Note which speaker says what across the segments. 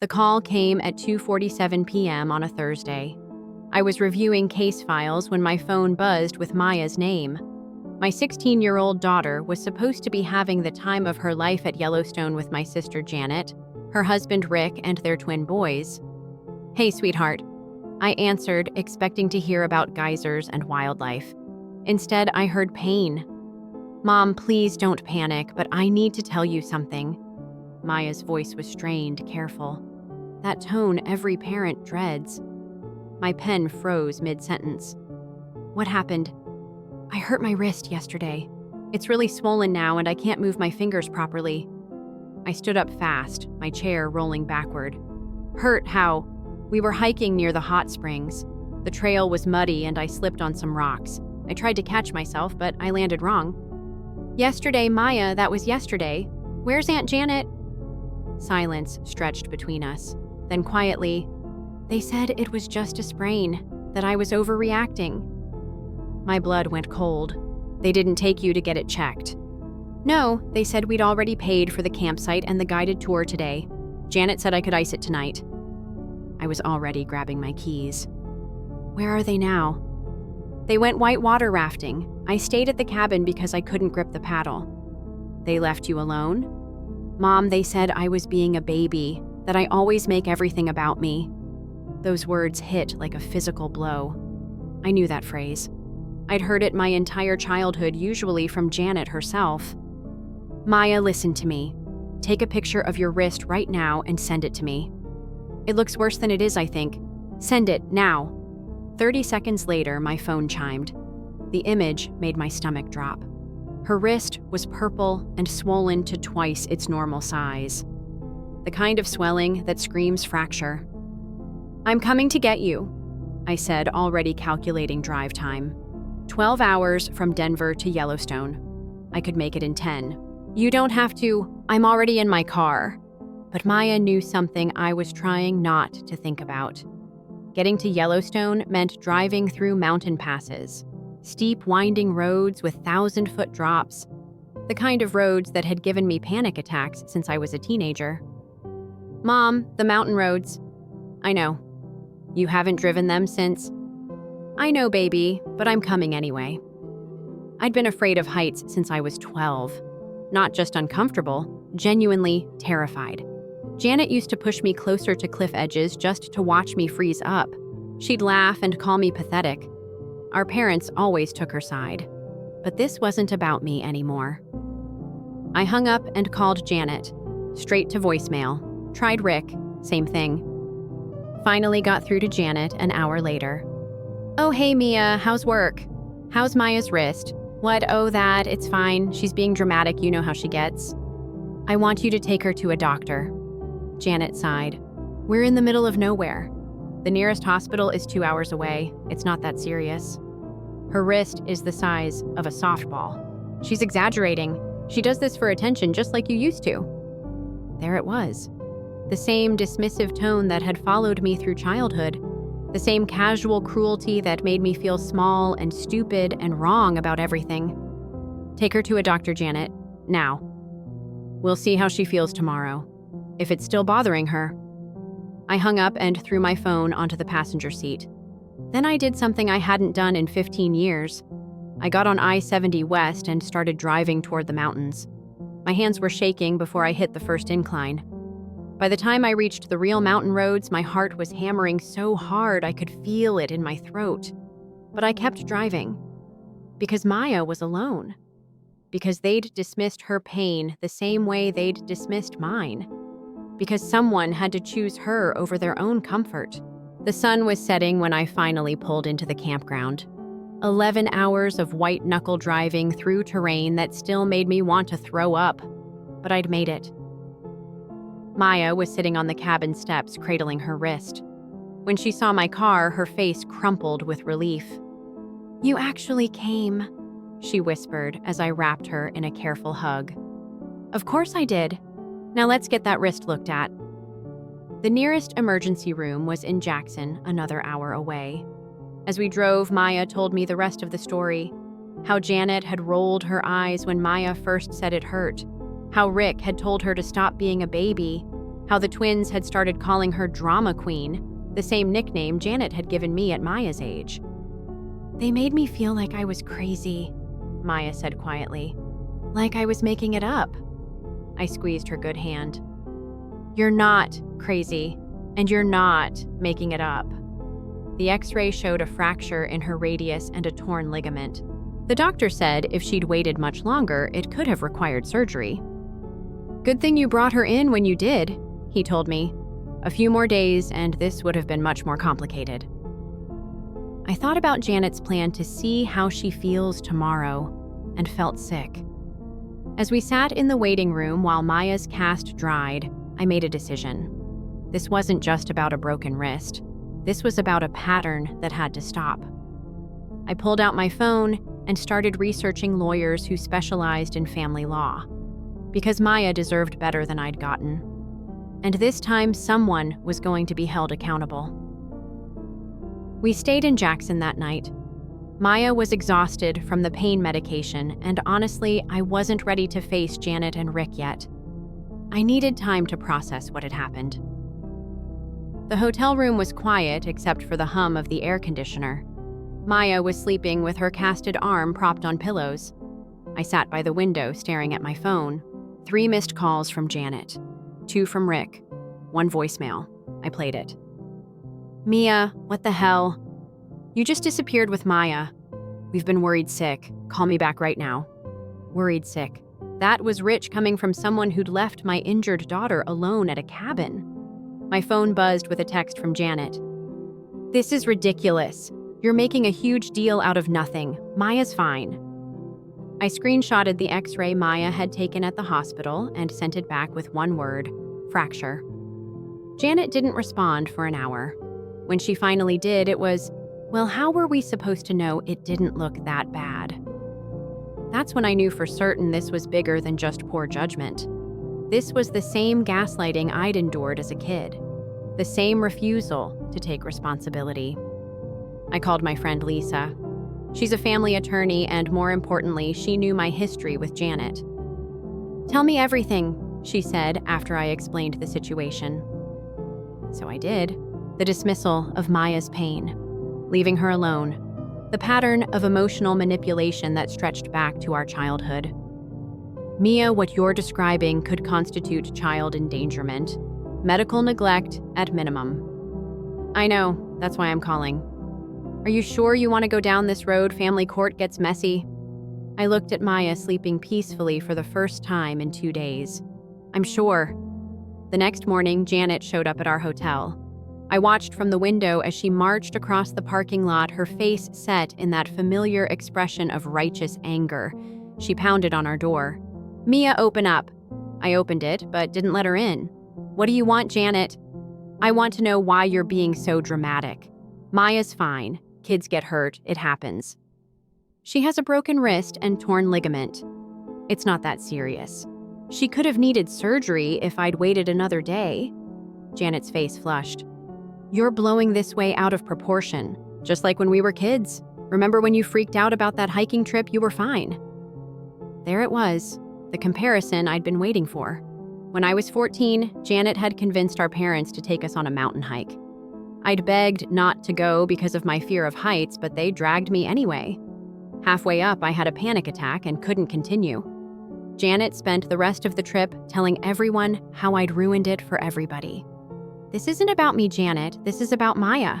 Speaker 1: The call came at 2:47 p.m. on a Thursday. I was reviewing case files when my phone buzzed with Maya's name. My 16-year-old daughter was supposed to be having the time of her life at Yellowstone with my sister Janet, her husband Rick, and their twin boys. "Hey, sweetheart." I answered, expecting to hear about geysers and wildlife. Instead, I heard pain. "Mom, please don't panic, but I need to tell you something." Maya's voice was strained, careful. That tone every parent dreads. My pen froze mid-sentence. "What happened?" "I hurt my wrist yesterday. It's really swollen now and I can't move my fingers properly." I stood up fast, my chair rolling backward. "Hurt how?" "We were hiking near the hot springs. The trail was muddy and I slipped on some rocks. I tried to catch myself, but I landed wrong." "Yesterday, Maya, that was yesterday. Where's Aunt Janet?" Silence stretched between us. Then quietly, "They said it was just a sprain, that I was overreacting." My blood went cold. "They didn't take you to get it checked?" "No, they said we'd already paid for the campsite and the guided tour today. Janet said I could ice it tonight." I was already grabbing my keys. "Where are they now?" "They went whitewater rafting. I stayed at the cabin because I couldn't grip the paddle." "They left you alone?" "Mom, they said I was being a baby, that I always make everything about me." Those words hit like a physical blow. I knew that phrase. I'd heard it my entire childhood, usually from Janet herself. "Maya, listen to me. Take a picture of your wrist right now and send it to me." "It looks worse than it is, I think." "Send it, now." 30 seconds later, my phone chimed. The image made my stomach drop. Her wrist was purple and swollen to twice its normal size. The kind of swelling that screams fracture. "I'm coming to get you," I said, already calculating drive time. 12 hours from Denver to Yellowstone. I could make it in 10. "You don't have to. I'm already in my car." But Maya knew something I was trying not to think about. Getting to Yellowstone meant driving through mountain passes, steep, winding roads with 1,000-foot drops, the kind of roads that had given me panic attacks since I was a teenager. "Mom, the mountain roads." "I know. You haven't driven them since?" "I know, baby, but I'm coming anyway." I'd been afraid of heights since I was 12. Not just uncomfortable, genuinely terrified. Janet used to push me closer to cliff edges just to watch me freeze up. She'd laugh and call me pathetic. Our parents always took her side. But this wasn't about me anymore. I hung up and called Janet. Straight to voicemail. Tried Rick, same thing. Finally got through to Janet an hour later. "Oh, hey Mia, how's work? How's Maya's wrist?" "What? Oh, that, it's fine. She's being dramatic, you know how she gets." "I want you to take her to a doctor." Janet sighed. "We're in the middle of nowhere. The nearest hospital is 2 hours away. It's not that serious." Her wrist is the size of a softball. "She's exaggerating. She does this for attention just like you used to." There it was. The same dismissive tone that had followed me through childhood. The same casual cruelty that made me feel small and stupid and wrong about everything. "Take her to a doctor, Janet. Now. We'll see how she feels tomorrow. If it's still bothering her." I hung up and threw my phone onto the passenger seat. Then I did something I hadn't done in 15 years. I got on I-70 West and started driving toward the mountains. My hands were shaking before I hit the first incline. By the time I reached the real mountain roads, my heart was hammering so hard I could feel it in my throat. But I kept driving. Because Maya was alone. Because they'd dismissed her pain the same way they'd dismissed mine. Because someone had to choose her over their own comfort. The sun was setting when I finally pulled into the campground. 11 hours of white-knuckle driving through terrain that still made me want to throw up. But I'd made it. Maya was sitting on the cabin steps, cradling her wrist. When she saw my car, her face crumpled with relief. "You actually came," she whispered as I wrapped her in a careful hug. "Of course I did. Now let's get that wrist looked at." The nearest emergency room was in Jackson, another hour away. As we drove, Maya told me the rest of the story. How Janet had rolled her eyes when Maya first said it hurt. How Rick had told her to stop being a baby. how the twins had started calling her Drama Queen, the same nickname Janet had given me at Maya's age. "They made me feel like I was crazy," Maya said quietly. "Like I was making it up." I squeezed her good hand. "You're not crazy, and you're not making it up." The X-ray showed a fracture in her radius and a torn ligament. The doctor said if she'd waited much longer, it could have required surgery. "Good thing you brought her in when you did," he told me. "A few more days, and this would have been much more complicated." I thought about Janet's plan to see how she feels tomorrow and felt sick. As we sat in the waiting room while Maya's cast dried, I made a decision. This wasn't just about a broken wrist. This was about a pattern that had to stop. I pulled out my phone and started researching lawyers who specialized in family law, because Maya deserved better than I'd gotten. And this time, someone was going to be held accountable. We stayed in Jackson that night. Maya was exhausted from the pain medication, and honestly, I wasn't ready to face Janet and Rick yet. I needed time to process what had happened. The hotel room was quiet except for the hum of the air conditioner. Maya was sleeping with her casted arm propped on pillows. I sat by the window staring at my phone. 3 missed calls from Janet, 2 from Rick, 1 voicemail. I played it. "Mia, what the hell? You just disappeared with Maya. We've been worried sick. Call me back right now." Worried sick. That was rich coming from someone who'd left my injured daughter alone at a cabin. My phone buzzed with a text from Janet. "This is ridiculous. You're making a huge deal out of nothing. Maya's fine." I screenshotted the X-ray Maya had taken at the hospital and sent it back with 1 word: fracture. Janet didn't respond for an hour. When she finally did, it was, well, how were we supposed to know it didn't look that bad? That's when I knew for certain this was bigger than just poor judgment. This was the same gaslighting I'd endured as a kid. The same refusal to take responsibility. I called my friend Lisa. She's a family attorney, and more importantly, she knew my history with Janet. "Tell me everything," she said after I explained the situation. So I did. The dismissal of Maya's pain, leaving her alone, the pattern of emotional manipulation that stretched back to our childhood. "Mia, what you're describing could constitute child endangerment, medical neglect at minimum." "I know, that's why I'm calling." "Are you sure you want to go down this road? Family court gets messy." I looked at Maya sleeping peacefully for the first time in 2 days. "I'm sure." The next morning, Janet showed up at our hotel. I watched from the window as she marched across the parking lot, her face set in that familiar expression of righteous anger. She pounded on our door. "Mia, open up." I opened it, but didn't let her in. "What do you want, Janet?" "I want to know why you're being so dramatic. Maya's fine. Kids get hurt. It happens." "She has a broken wrist and torn ligament. It's not that serious. She could have needed surgery if I'd waited another day." Janet's face flushed. "You're blowing this way out of proportion, just like when we were kids. Remember when you freaked out about that hiking trip? You were fine." There it was, the comparison I'd been waiting for. When I was 14, Janet had convinced our parents to take us on a mountain hike. I'd begged not to go because of my fear of heights, but they dragged me anyway. Halfway up, I had a panic attack and couldn't continue. Janet spent the rest of the trip telling everyone how I'd ruined it for everybody. "This isn't about me, Janet. This is about Maya.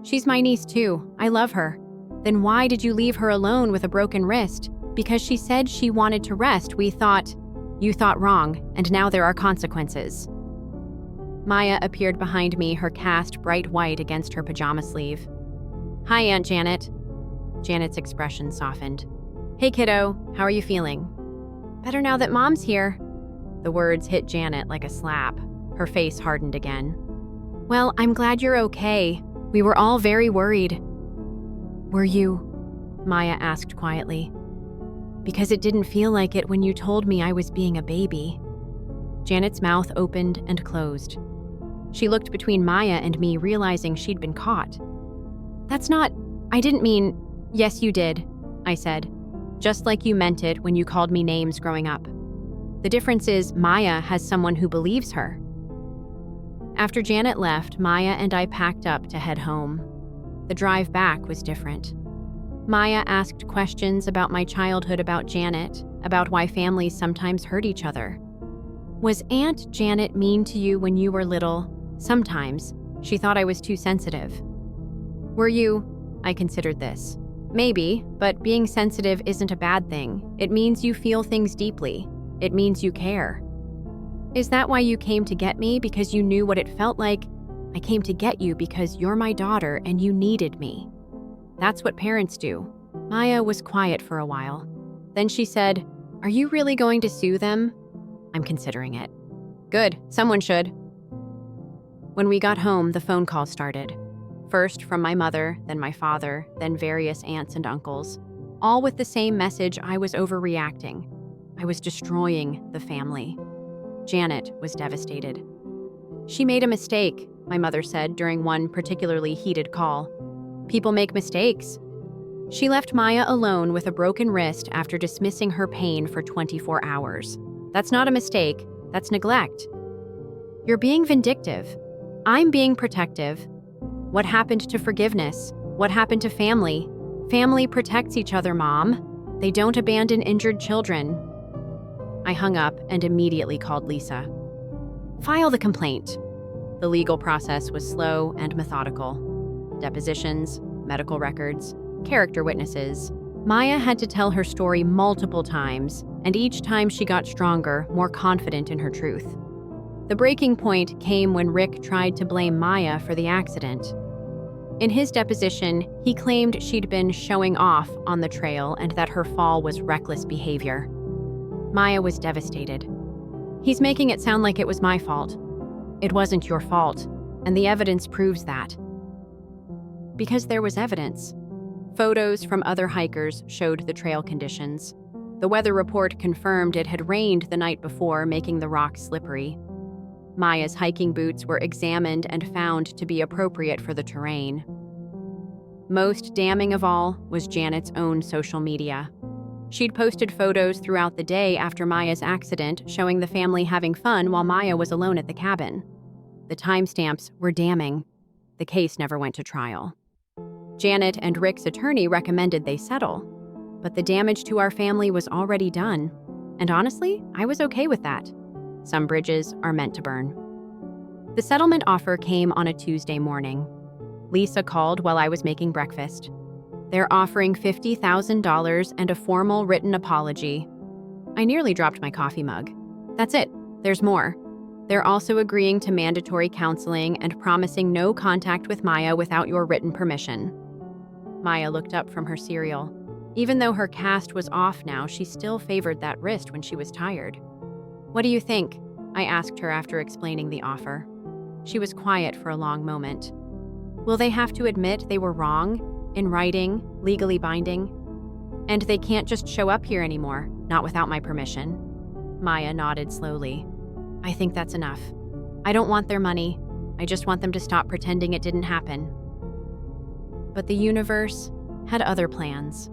Speaker 1: She's my niece too. I love her. Then why did you leave her alone with a broken wrist? Because she said she wanted to rest. We thought..." "You thought wrong, and now there are consequences." Maya appeared behind me, her cast bright white against her pajama sleeve. "Hi, Aunt Janet." Janet's expression softened. "Hey, kiddo. How are you feeling?" "Better now that Mom's here." The words hit Janet like a slap. Her face hardened again. "Well, I'm glad you're okay. We were all very worried." "Were you?" Maya asked quietly. "Because it didn't feel like it when you told me I was being a baby." Janet's mouth opened and closed. She looked between Maya and me, realizing she'd been caught. "That's not... I didn't mean..." "Yes, you did," I said. "Just like you meant it when you called me names growing up. The difference is Maya has someone who believes her." After Janet left, Maya and I packed up to head home. The drive back was different. Maya asked questions about my childhood, about Janet, about why families sometimes hurt each other. Was Aunt Janet mean to you when you were little? Sometimes. She thought I was too sensitive. Were you? I considered this. Maybe, but being sensitive isn't a bad thing. It means you feel things deeply. It means you care. Is that why you came to get me? Because you knew what it felt like? I came to get you because you're my daughter and you needed me. That's what parents do. Maya was quiet for a while. Then she said, "Are you really going to sue them?" "I'm considering it." "Good, someone should." When we got home, the phone call started. First from my mother, then my father, then various aunts and uncles. All with the same message: I was overreacting. I was destroying the family. Janet was devastated. "She made a mistake," my mother said during one particularly heated call. "People make mistakes." She left Maya alone with a broken wrist after dismissing her pain for 24 hours. That's not a mistake, that's neglect. You're being vindictive. I'm being protective. What happened to forgiveness? What happened to family? Family protects each other, Mom. They don't abandon injured children. I hung up and immediately called Lisa. "File the complaint." The legal process was slow and methodical. Depositions, medical records, character witnesses. Maya had to tell her story multiple times, and each time she got stronger, more confident in her truth. The breaking point came when Rick tried to blame Maya for the accident. In his deposition, he claimed she'd been showing off on the trail and that her fall was reckless behavior. Maya was devastated. "He's making it sound like it was my fault." "It wasn't your fault, and the evidence proves that." Because there was evidence. Photos from other hikers showed the trail conditions. The weather report confirmed it had rained the night before, making the rocks slippery. Maya's hiking boots were examined and found to be appropriate for the terrain. Most damning of all was Janet's own social media. She'd posted photos throughout the day after Maya's accident, showing the family having fun while Maya was alone at the cabin. The timestamps were damning. The case never went to trial. Janet and Rick's attorney recommended they settle, but the damage to our family was already done. And honestly, I was okay with that. Some bridges are meant to burn. The settlement offer came on a Tuesday morning. Lisa called while I was making breakfast. They're offering $50,000 and a formal written apology. I nearly dropped my coffee mug. That's it. There's more. They're also agreeing to mandatory counseling and promising no contact with Maya without your written permission. Maya looked up from her cereal. Even though her cast was off now, she still favored that wrist when she was tired. "What do you think?" I asked her after explaining the offer. She was quiet for a long moment. "Will they have to admit they were wrong? In writing, legally binding? And they can't just show up here anymore, not without my permission?" Maya nodded slowly. "I think that's enough. I don't want their money. I just want them to stop pretending it didn't happen." But the universe had other plans.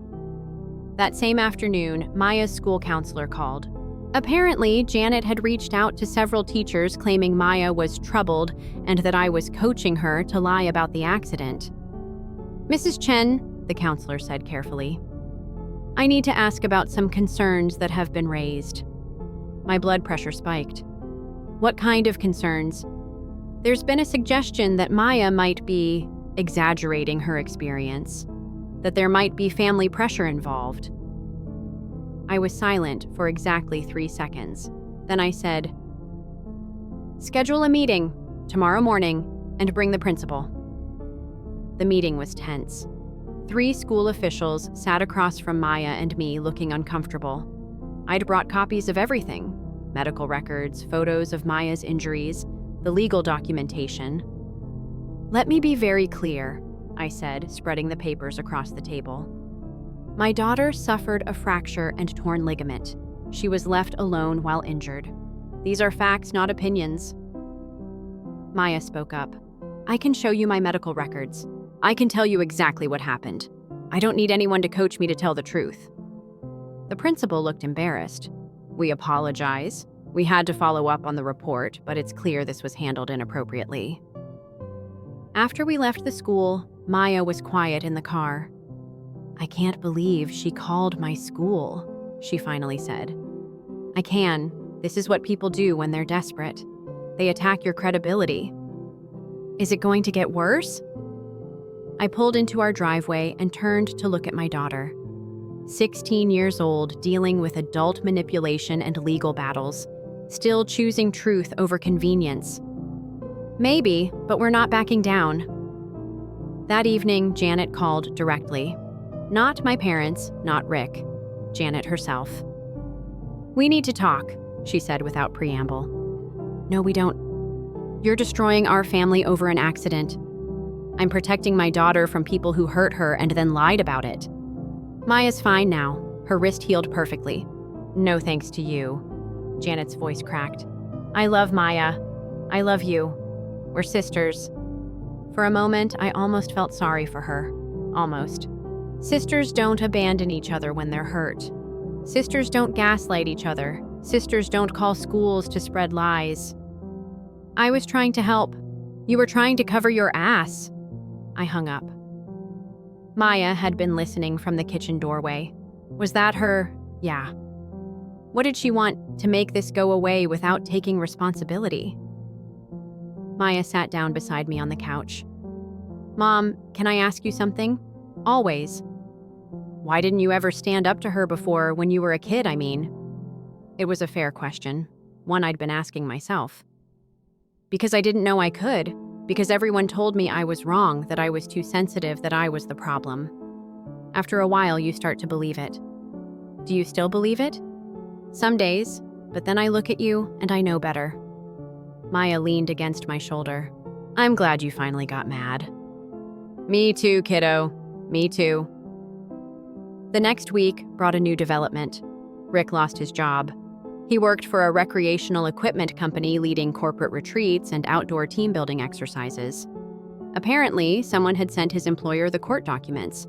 Speaker 1: That same afternoon, Maya's school counselor called. Apparently, Janet had reached out to several teachers claiming Maya was troubled and that I was coaching her to lie about the accident. "Mrs. Chen," the counselor said carefully, "I need to ask about some concerns that have been raised." My blood pressure spiked. "What kind of concerns?" "There's been a suggestion that Maya might be exaggerating her experience, that there might be family pressure involved." I was silent for exactly 3 seconds. Then I said, "Schedule a meeting tomorrow morning and bring the principal." The meeting was tense. 3 school officials sat across from Maya and me looking uncomfortable. I'd brought copies of everything: medical records, photos of Maya's injuries, the legal documentation. "Let me be very clear," I said, spreading the papers across the table. "My daughter suffered a fracture and torn ligament. She was left alone while injured. These are facts, not opinions." Maya spoke up. "I can show you my medical records. I can tell you exactly what happened. I don't need anyone to coach me to tell the truth." The principal looked embarrassed. "We apologize. We had to follow up on the report, but it's clear this was handled inappropriately. After we left the school, Maya was quiet in the car. "I can't believe she called my school," she finally said. "I can. This is what people do when they're desperate. They attack your credibility." "Is it going to get worse?" I pulled into our driveway and turned to look at my daughter. 16 years old, dealing with adult manipulation and legal battles, still choosing truth over convenience. "Maybe, but we're not backing down." That evening, Janet called directly. Not my parents, not Rick. Janet herself. "We need to talk," she said without preamble. "No, we don't. You're destroying our family over an accident. I'm protecting my daughter from people who hurt her and then lied about it. Maya's fine now. Her wrist healed perfectly." "No thanks to you." Janet's voice cracked. "I love Maya. I love you. We're sisters." For a moment, I almost felt sorry for her. Almost. Sisters don't abandon each other when they're hurt. Sisters don't gaslight each other. Sisters don't call schools to spread lies. "I was trying to help. You were trying to cover your ass." I hung up. Maya had been listening from the kitchen doorway. Was that her? Yeah. What did she want? To make this go away without taking responsibility? Maya sat down beside me on the couch. "Mom, can I ask you something?" "Always." "Why didn't you ever stand up to her before, when you were a kid, I mean?" It was a fair question, one I'd been asking myself. "Because I didn't know I could. Because everyone told me I was wrong, that I was too sensitive, that I was the problem." After a while, you start to believe it. Do you still believe it? Some days, but then I look at you and I know better. Maya leaned against my shoulder. "I'm glad you finally got mad." "Me too, kiddo. Me too." The next week brought a new development. Rick lost his job. He worked for a recreational equipment company leading corporate retreats and outdoor team building exercises. Apparently, someone had sent his employer the court documents.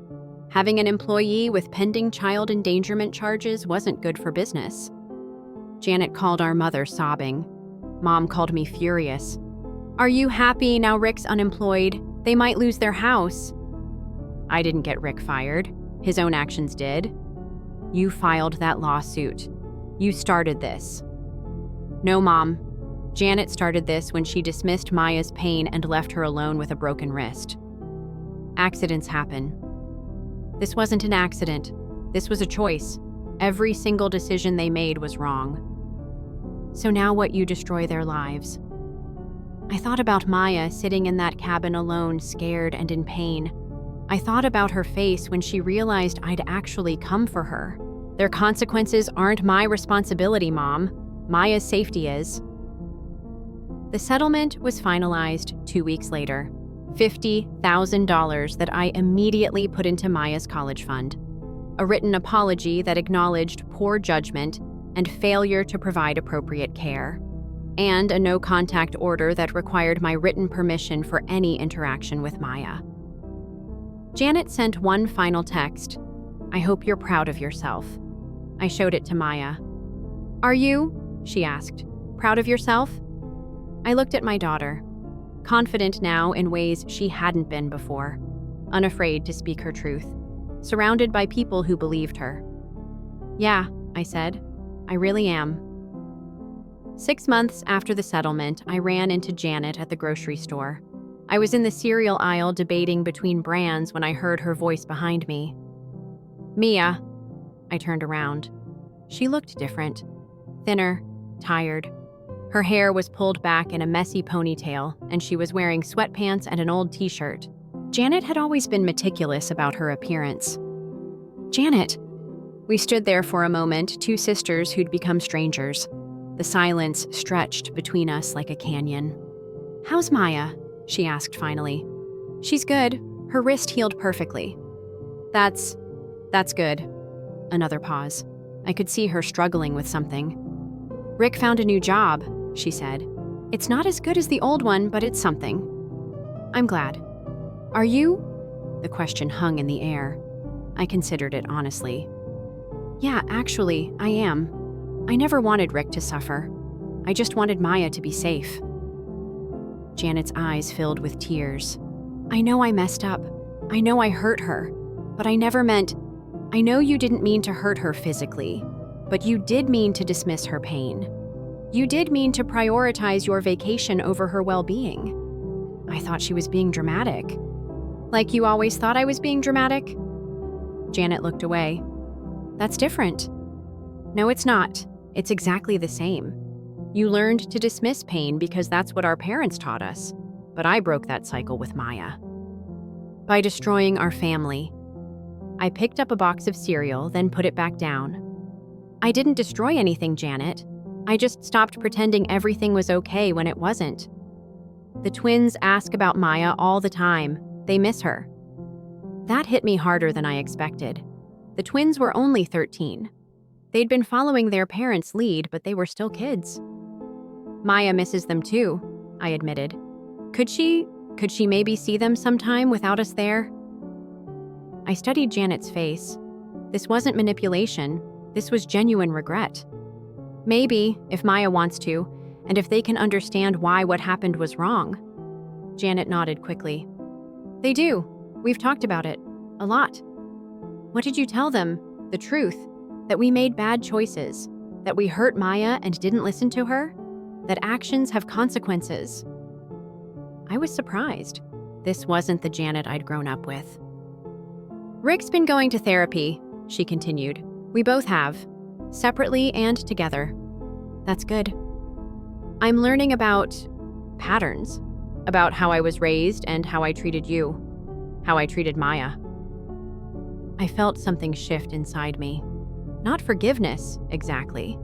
Speaker 1: Having an employee with pending child endangerment charges wasn't good for business. Janet called our mother, sobbing. Mom called me furious. "Are you happy now Rick's unemployed? They might lose their house." I didn't get Rick fired. His own actions did. "You filed that lawsuit. You started this." "No, Mom. Janet started this when she dismissed Maya's pain and left her alone with a broken wrist. Accidents happen. This wasn't an accident. This was a choice. Every single decision they made was wrong. So now what? You destroy their lives." I thought about Maya sitting in that cabin alone, scared and in pain. I thought about her face when she realized I'd actually come for her. Their consequences aren't my responsibility, Mom. Maya's safety is. The settlement was finalized 2 weeks later. $50,000 that I immediately put into Maya's college fund. A written apology that acknowledged poor judgment and failure to provide appropriate care. And a no-contact order that required my written permission for any interaction with Maya. Janet sent one final text. "I hope you're proud of yourself." I showed it to Maya. "Are you?" she asked. "Proud of yourself?" I looked at my daughter, confident now in ways she hadn't been before, unafraid to speak her truth, surrounded by people who believed her. "Yeah," I said, "I really am." 6 months after the settlement, I ran into Janet at the grocery store. I was in the cereal aisle debating between brands when I heard her voice behind me. "Mia." I turned around. She looked different. Thinner, tired. Her hair was pulled back in a messy ponytail, and she was wearing sweatpants and an old t-shirt. Janet had always been meticulous about her appearance. "Janet." We stood there for a moment, two sisters who'd become strangers. The silence stretched between us like a canyon. "How's Maya?" she asked finally. "She's good. Her wrist healed perfectly." That's good." Another pause. I could see her struggling with something. "Rick found a new job," she said. "It's not as good as the old one, but it's something." "I'm glad." "Are you?" The question hung in the air. I considered it honestly. "Yeah, actually, I am. I never wanted Rick to suffer. I just wanted Maya to be safe." Janet's eyes filled with tears. "I know I messed up. I know I hurt her. But I never meant— I know you didn't mean to hurt her physically, but you did mean to dismiss her pain. You did mean to prioritize your vacation over her well-being. I thought she was being dramatic." "Like you always thought I was being dramatic?" Janet looked away. "That's different." "No, it's not. It's exactly the same. You learned to dismiss pain because that's what our parents taught us. But I broke that cycle with Maya. By destroying our family." I picked up a box of cereal, then put it back down. "I didn't destroy anything, Janet. I just stopped pretending everything was okay when it wasn't. The twins ask about Maya all the time. They miss her." That hit me harder than I expected. The twins were only 13. They'd been following their parents' lead, but they were still kids. "Maya misses them too," I admitted. Could she maybe see them sometime without us there?" I studied Janet's face. This wasn't manipulation. This was genuine regret. "Maybe, if Maya wants to, and if they can understand why what happened was wrong." Janet nodded quickly. "They do. We've talked about it. A lot." "What did you tell them? The truth? That we made bad choices? That we hurt Maya and didn't listen to her? That actions have consequences?" I was surprised. This wasn't the Janet I'd grown up with. "Rick's been going to therapy," she continued. "We both have. Separately and together." "That's good." "I'm learning about patterns. About how I was raised and how I treated you. How I treated Maya." I felt something shift inside me. Not forgiveness, exactly,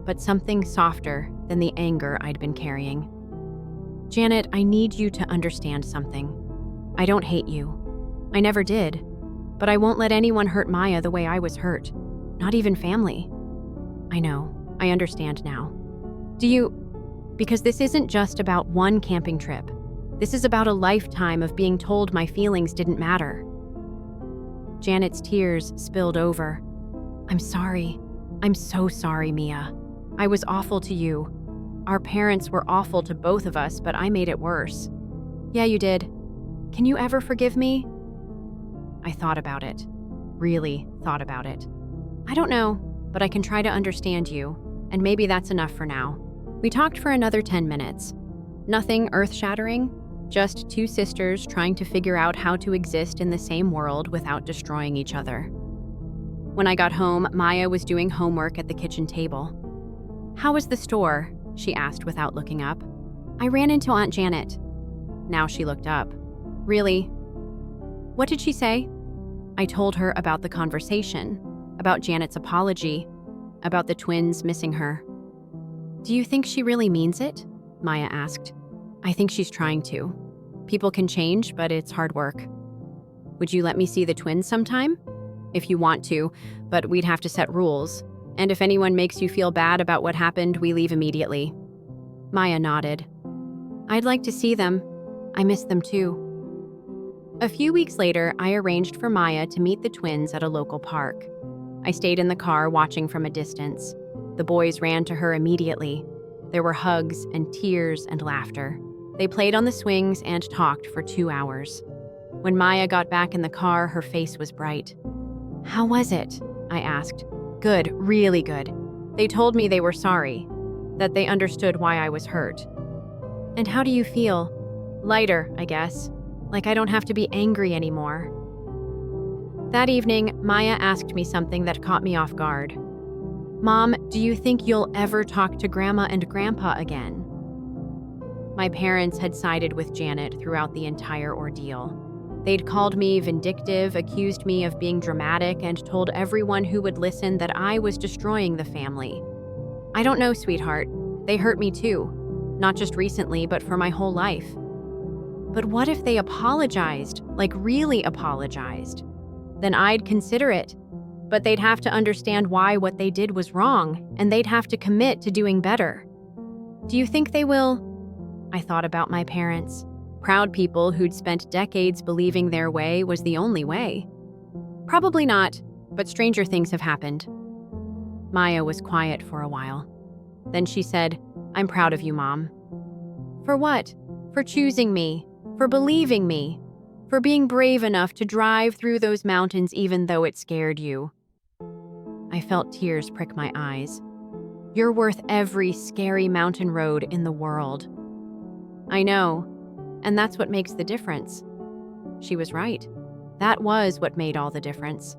Speaker 1: but something softer than the anger I'd been carrying. "Janet, I need you to understand something. I don't hate you. I never did. But I won't let anyone hurt Maya the way I was hurt. Not even family." "I know. I understand now." Because this isn't just about one camping trip. This is about a lifetime of being told my feelings didn't matter." Janet's tears spilled over. "I'm sorry. I'm so sorry, Mia. I was awful to you. Our parents were awful to both of us, but I made it worse." "Yeah, you did. Can you ever forgive me?" I thought about it. Really thought about it. "I don't know, but I can try to understand you, and maybe that's enough for now." We talked for another 10 minutes. Nothing earth-shattering, just two sisters trying to figure out how to exist in the same world without destroying each other. When I got home, Maya was doing homework at the kitchen table. "How was the store?" she asked without looking up. "I ran into Aunt Janet." Now she looked up. "Really? What did she say?" I told her about the conversation, about Janet's apology, about the twins missing her. "Do you think she really means it?" Maya asked. "I think she's trying to. People can change, but it's hard work." "Would you let me see the twins sometime?" "If you want to, but we'd have to set rules. And if anyone makes you feel bad about what happened, we leave immediately." Maya nodded. "I'd like to see them. I miss them too." A few weeks later, I arranged for Maya to meet the twins at a local park. I stayed in the car watching from a distance. The boys ran to her immediately. There were hugs and tears and laughter. They played on the swings and talked for 2 hours. When Maya got back in the car, her face was bright. "How was it?" I asked. "Good, really good. They told me they were sorry, that they understood why I was hurt." "And how do you feel?" "Lighter, I guess. Like I don't have to be angry anymore." That evening, Maya asked me something that caught me off guard. "Mom, do you think you'll ever talk to Grandma and Grandpa again?" My parents had sided with Janet throughout the entire ordeal. They'd called me vindictive, accused me of being dramatic, and told everyone who would listen that I was destroying the family. "I don't know, sweetheart. They hurt me too. Not just recently, but for my whole life." "But what if they apologized, like really apologized?" "Then I'd consider it. But they'd have to understand why what they did was wrong, and they'd have to commit to doing better." "Do you think they will?" I thought about my parents. Proud people who'd spent decades believing their way was the only way. "Probably not, but stranger things have happened." Maya was quiet for a while. Then she said, I'm proud of you, Mom. For what? For choosing me, for believing me, for being brave enough to drive through those mountains even though it scared you. I felt tears prick my eyes. You're worth every scary mountain road in the world. I know, and that's what makes the difference. She was right. That was what made all the difference.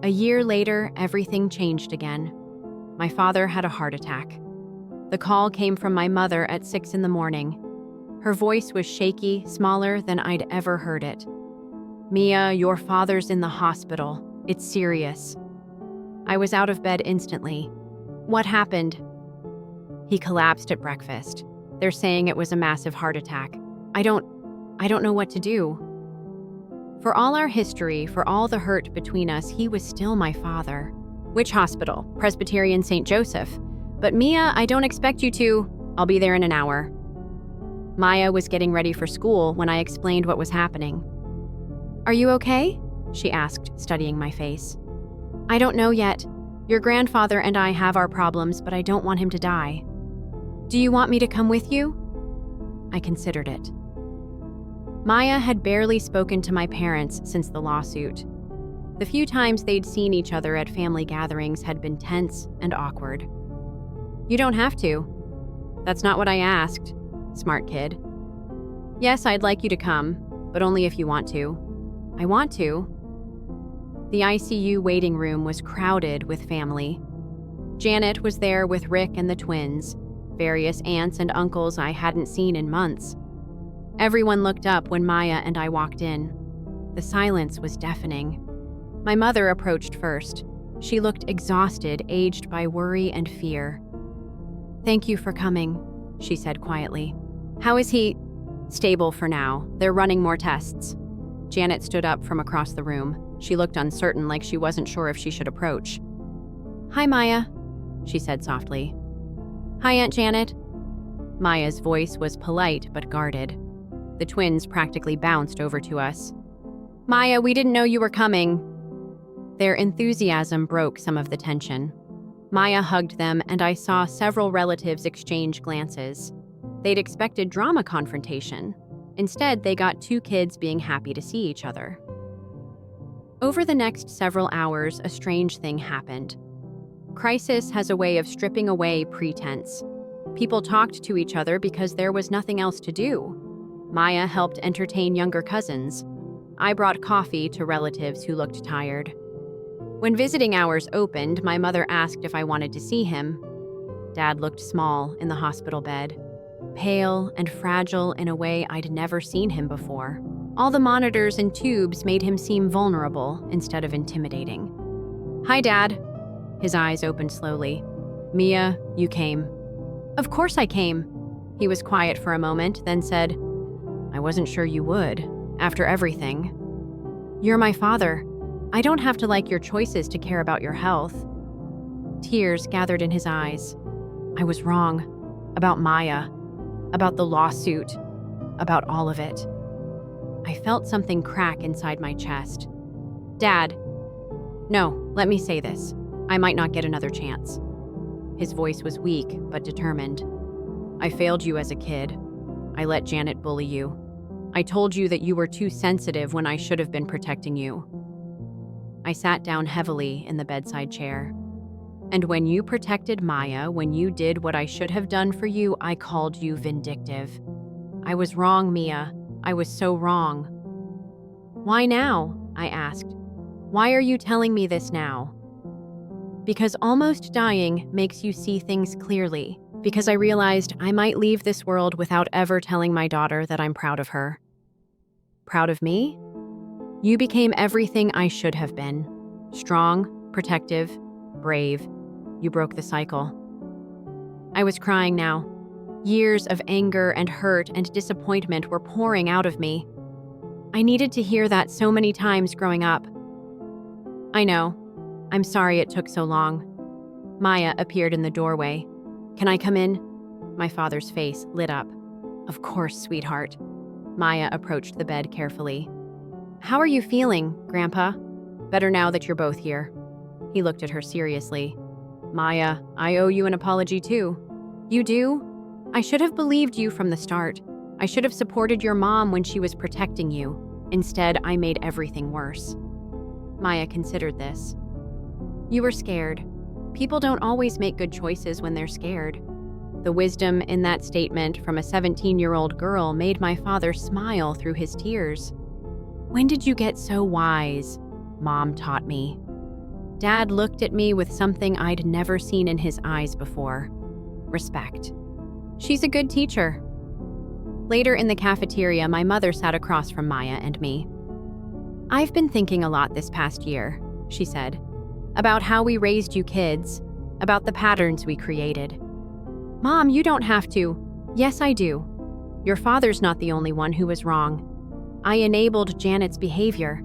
Speaker 1: A year later, everything changed again. My father had a heart attack. The call came from my mother at 6 a.m. Her voice was shaky, smaller than I'd ever heard it. Mia, your father's in the hospital. It's serious. I was out of bed instantly. What happened? He collapsed at breakfast. They're saying it was a massive heart attack. I don't know what to do. For all our history, for all the hurt between us, he was still my father. Which hospital? Presbyterian St. Joseph. But Mia, I don't expect you to. I'll be there in an hour. Maya was getting ready for school when I explained what was happening. Are you okay? She asked, studying my face. I don't know yet. Your grandfather and I have our problems, but I don't want him to die. Do you want me to come with you? I considered it. Maya had barely spoken to my parents since the lawsuit. The few times they'd seen each other at family gatherings had been tense and awkward. You don't have to. That's not what I asked. Smart kid. Yes, I'd like you to come, but only if you want to. I want to. The ICU waiting room was crowded with family. Janet was there with Rick and the twins, various aunts and uncles I hadn't seen in months. Everyone looked up when Maya and I walked in. The silence was deafening. My mother approached first. She looked exhausted, aged by worry and fear. Thank you for coming, she said quietly. How is he? Stable for now. They're running more tests. Janet stood up from across the room. She looked uncertain, like she wasn't sure if she should approach. Hi, Maya, she said softly. Hi, Aunt Janet. Maya's voice was polite but guarded. The twins practically bounced over to us. Maya, we didn't know you were coming. Their enthusiasm broke some of the tension. Maya hugged them, and I saw several relatives exchange glances. They'd expected drama confrontation. Instead, they got two kids being happy to see each other. Over the next several hours, a strange thing happened. Crisis has a way of stripping away pretense. People talked to each other because there was nothing else to do. Maya helped entertain younger cousins. I brought coffee to relatives who looked tired. When visiting hours opened, my mother asked if I wanted to see him. Dad looked small in the hospital bed, pale and fragile in a way I'd never seen him before. All the monitors and tubes made him seem vulnerable instead of intimidating. Hi, Dad. His eyes opened slowly. Mia, you came. Of course I came. He was quiet for a moment, then said, I wasn't sure you would, after everything. You're my father. I don't have to like your choices to care about your health. Tears gathered in his eyes. I was wrong. About Maya. About the lawsuit. About all of it. I felt something crack inside my chest. Dad. No, let me say this. I might not get another chance. His voice was weak, but determined. I failed you as a kid. I let Janet bully you. I told you that you were too sensitive when I should have been protecting you. I sat down heavily in the bedside chair. And when you protected Maya, when you did what I should have done for you, I called you vindictive. I was wrong, Mia. I was so wrong. Why now? I asked. Why are you telling me this now? Because almost dying makes you see things clearly. Because I realized I might leave this world without ever telling my daughter that I'm proud of her. Proud of me? You became everything I should have been. Strong, protective, brave. You broke the cycle. I was crying now. Years of anger and hurt and disappointment were pouring out of me. I needed to hear that so many times growing up. I know. I'm sorry it took so long. Maya appeared in the doorway. Can I come in? My father's face lit up. Of course, sweetheart. Maya approached the bed carefully. How are you feeling, Grandpa? Better now that you're both here. He looked at her seriously. Maya, I owe you an apology too. You do? I should have believed you from the start. I should have supported your mom when she was protecting you. Instead, I made everything worse. Maya considered this. You were scared. People don't always make good choices when they're scared. The wisdom in that statement from a 17-year-old girl made my father smile through his tears. When did you get so wise? Mom taught me. Dad looked at me with something I'd never seen in his eyes before. Respect. She's a good teacher. Later in the cafeteria, my mother sat across from Maya and me. I've been thinking a lot this past year, she said, about how we raised you kids, about the patterns we created. Mom, you don't have to. Yes, I do. Your father's not the only one who was wrong. I enabled Janet's behavior.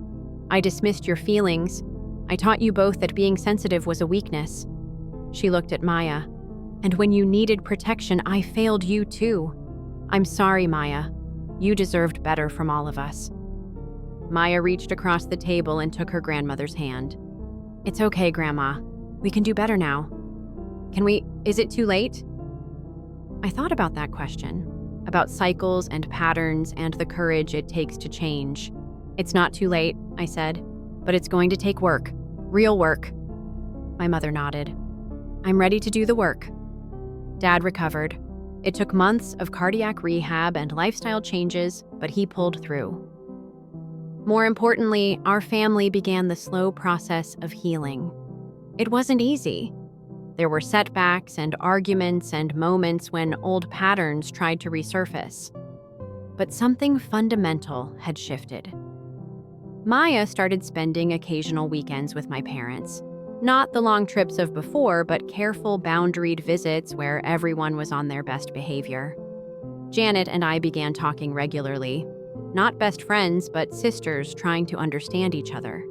Speaker 1: I dismissed your feelings. I taught you both that being sensitive was a weakness. She looked at Maya. And when you needed protection, I failed you too. I'm sorry, Maya. You deserved better from all of us. Maya reached across the table and took her grandmother's hand. It's okay, Grandma. We can do better now. Is it too late? I thought about that question, about cycles and patterns and the courage it takes to change. It's not too late, I said, but it's going to take work, real work. My mother nodded. I'm ready to do the work. Dad recovered. It took months of cardiac rehab and lifestyle changes, but he pulled through. More importantly, our family began the slow process of healing. It wasn't easy. There were setbacks and arguments and moments when old patterns tried to resurface. But something fundamental had shifted. Maya started spending occasional weekends with my parents. Not the long trips of before, but careful, boundaried visits where everyone was on their best behavior. Janet and I began talking regularly. Not best friends, but sisters trying to understand each other.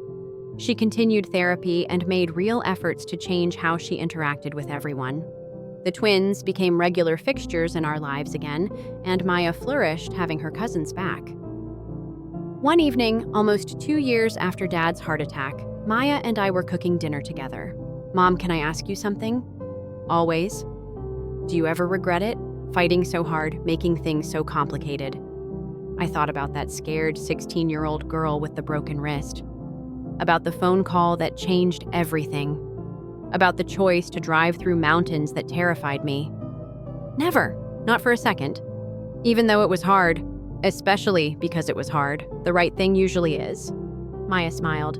Speaker 1: She continued therapy and made real efforts to change how she interacted with everyone. The twins became regular fixtures in our lives again, and Maya flourished, having her cousins back. One evening, almost 2 years after Dad's heart attack, Maya and I were cooking dinner together. Mom, can I ask you something? Always. Do you ever regret it? Fighting so hard, making things so complicated. I thought about that scared 16-year-old girl with the broken wrist. About the phone call that changed everything. About the choice to drive through mountains that terrified me. Never, not for a second. Even though it was hard, especially because it was hard, the right thing usually is. Maya smiled.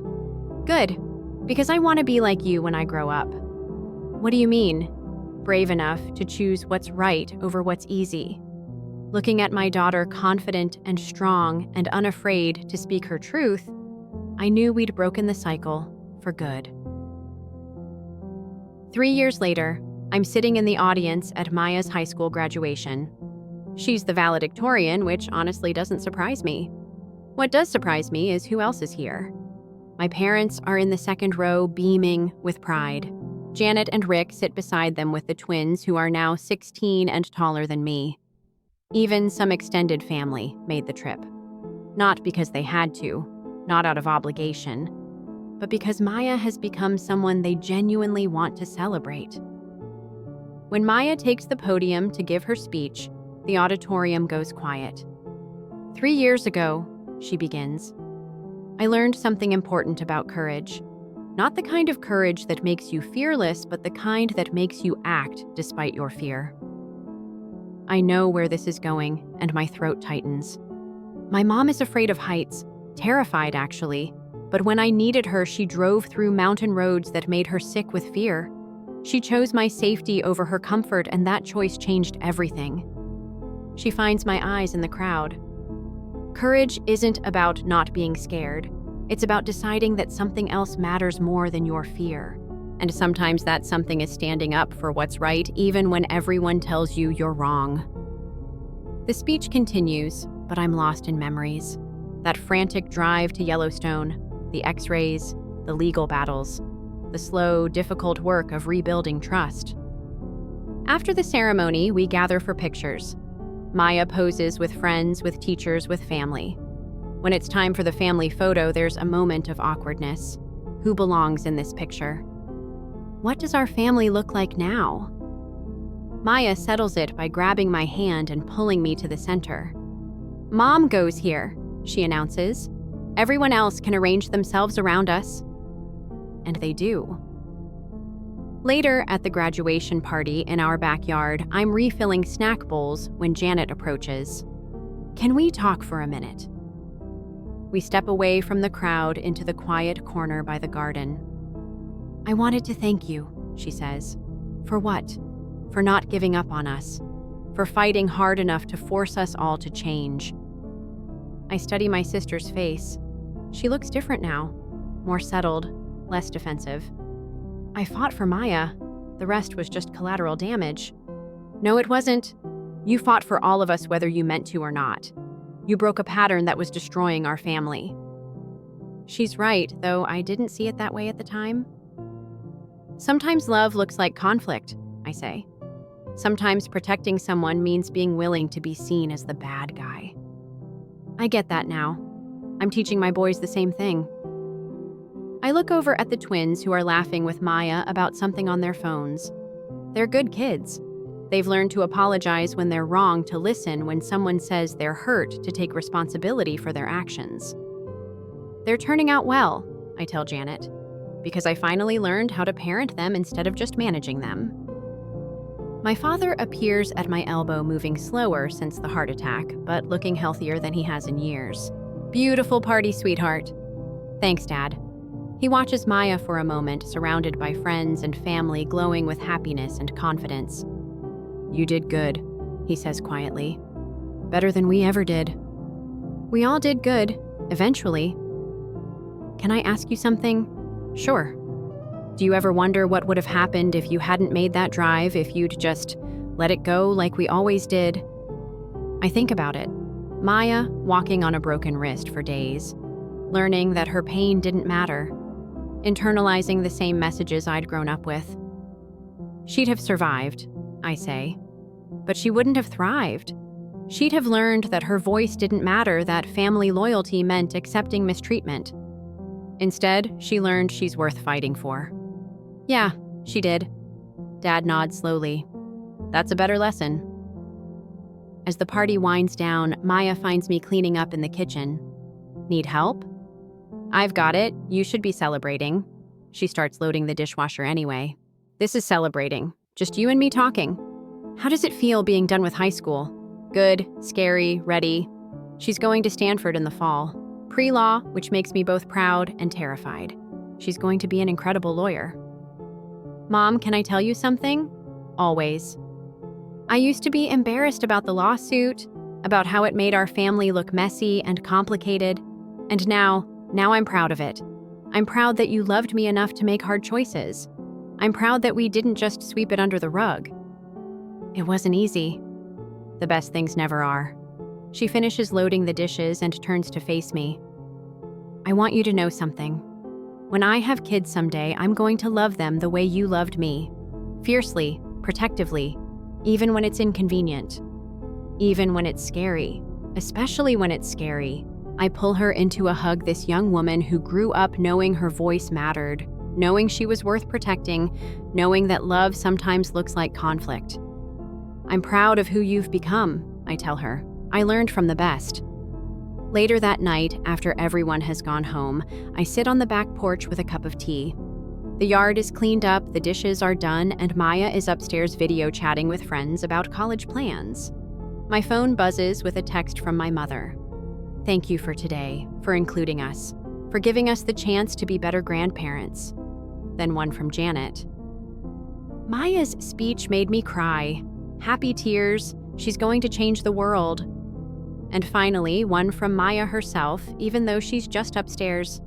Speaker 1: Good, because I want to be like you when I grow up. What do you mean? Brave enough to choose what's right over what's easy. Looking at my daughter confident and strong and unafraid to speak her truth, I knew we'd broken the cycle for good. 3 years later, I'm sitting in the audience at Maya's high school graduation. She's the valedictorian, which honestly doesn't surprise me. What does surprise me is who else is here. My parents are in the second row, beaming with pride. Janet and Rick sit beside them with the twins, who are now 16 and taller than me. Even some extended family made the trip. Not because they had to, not out of obligation, but because Maya has become someone they genuinely want to celebrate. When Maya takes the podium to give her speech, the auditorium goes quiet. 3 years ago, she begins, I learned something important about courage. Not the kind of courage that makes you fearless, but the kind that makes you act despite your fear. I know where this is going, and my throat tightens. My mom is afraid of heights, terrified actually, but when I needed her, she drove through mountain roads that made her sick with fear. She chose my safety over her comfort, and that choice changed everything. She finds my eyes in the crowd. Courage isn't about not being scared. It's about deciding that something else matters more than your fear. And sometimes that something is standing up for what's right, even when everyone tells you you're wrong. The speech continues, but I'm lost in memories. That frantic drive to Yellowstone, the X-rays, the legal battles, the slow, difficult work of rebuilding trust. After the ceremony, we gather for pictures. Maya poses with friends, with teachers, with family. When it's time for the family photo, there's a moment of awkwardness. Who belongs in this picture? What does our family look like now? Maya settles it by grabbing my hand and pulling me to the center. "Mom goes here," she announces. "Everyone else can arrange themselves around us." And they do. Later, at the graduation party in our backyard, I'm refilling snack bowls when Janet approaches. "Can we talk for a minute?" We step away from the crowd into the quiet corner by the garden. "I wanted to thank you," she says. "For what? For not giving up on us. For fighting hard enough to force us all to change." I study my sister's face. She looks different now. More settled, less defensive. "I fought for Maya. The rest was just collateral damage." "No, it wasn't. You fought for all of us whether you meant to or not. You broke a pattern that was destroying our family." She's right, though I didn't see it that way at the time. "Sometimes love looks like conflict," I say. "Sometimes protecting someone means being willing to be seen as the bad guy." I get that now. I'm teaching my boys the same thing. I look over at the twins who are laughing with Maya about something on their phones. They're good kids. They've learned to apologize when they're wrong, to listen when someone says they're hurt, to take responsibility for their actions. "They're turning out well," I tell Janet, "because I finally learned how to parent them instead of just managing them." My father appears at my elbow, moving slower since the heart attack, but looking healthier than he has in years. "Beautiful party, sweetheart." "Thanks, Dad." He watches Maya for a moment, surrounded by friends and family glowing with happiness and confidence. "You did good," he says quietly. "Better than we ever did." "We all did good, eventually." "Can I ask you something?" "Sure." "Do you ever wonder what would have happened if you hadn't made that drive, if you'd just let it go like we always did?" I think about it. Maya walking on a broken wrist for days, learning that her pain didn't matter, internalizing the same messages I'd grown up with. She'd have survived, I say, but she wouldn't have thrived. She'd have learned that her voice didn't matter, that family loyalty meant accepting mistreatment. Instead, she learned she's worth fighting for. "Yeah, she did." Dad nods slowly. "That's a better lesson." As the party winds down, Maya finds me cleaning up in the kitchen. "Need help?" "I've got it. You should be celebrating." She starts loading the dishwasher anyway. "This is celebrating. Just you and me talking." "How does it feel being done with high school?" "Good, scary, ready." She's going to Stanford in the fall. Pre-law, which makes me both proud and terrified. She's going to be an incredible lawyer. "Mom, can I tell you something?" "Always." "I used to be embarrassed about the lawsuit, about how it made our family look messy and complicated. And now I'm proud of it. I'm proud that you loved me enough to make hard choices. I'm proud that we didn't just sweep it under the rug." It wasn't easy. The best things never are. She finishes loading the dishes and turns to face me. "I want you to know something. When I have kids someday, I'm going to love them the way you loved me. Fiercely, protectively, even when it's inconvenient. Even when it's scary. Especially when it's scary." I pull her into a hug, this young woman who grew up knowing her voice mattered, knowing she was worth protecting, knowing that love sometimes looks like conflict. "I'm proud of who you've become," I tell her. "I learned from the best." Later that night, after everyone has gone home, I sit on the back porch with a cup of tea. The yard is cleaned up, the dishes are done, and Maya is upstairs video chatting with friends about college plans. My phone buzzes with a text from my mother. "Thank you for today, for including us, for giving us the chance to be better grandparents." Then one from Janet. Maya's speech made me cry. Happy tears. She's going to change the world. And finally, one from Maya herself, even though she's just upstairs.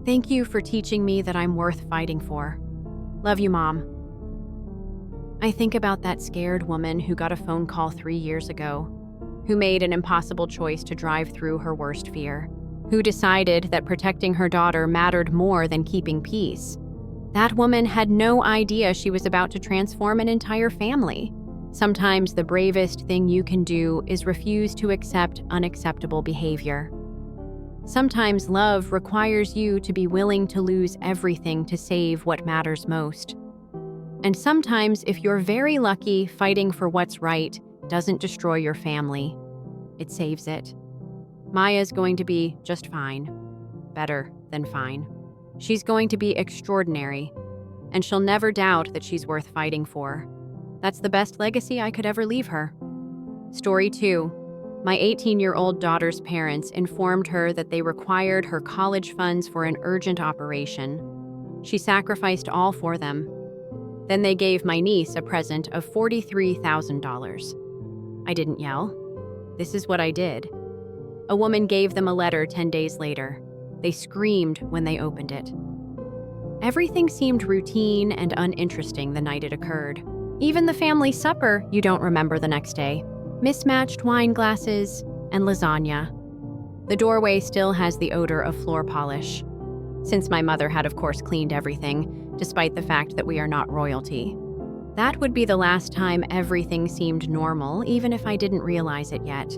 Speaker 1: "Thank you for teaching me that I'm worth fighting for. Love you, Mom." I think about that scared woman who got a phone call 3 years ago, who made an impossible choice to drive through her worst fear, who decided that protecting her daughter mattered more than keeping peace. That woman had no idea she was about to transform an entire family. Sometimes the bravest thing you can do is refuse to accept unacceptable behavior. Sometimes love requires you to be willing to lose everything to save what matters most. And sometimes, if you're very lucky, fighting for what's right doesn't destroy your family. It saves it. Maya's going to be just fine. Better than fine. She's going to be extraordinary, and she'll never doubt that she's worth fighting for. That's the best legacy I could ever leave her. Story 2. My 18-year-old daughter's parents informed her that they required her college funds for an urgent operation. She sacrificed all for them. Then they gave my niece a present of $43,000. I didn't yell. This is what I did. A woman gave them a letter 10 days later. They screamed when they opened it. Everything seemed routine and uninteresting the night it occurred. Even the family supper you don't remember the next day. Mismatched wine glasses and lasagna. The doorway still has the odor of floor polish, since my mother had of course cleaned everything, despite the fact that we are not royalty. That would be the last time everything seemed normal, even if I didn't realize it yet.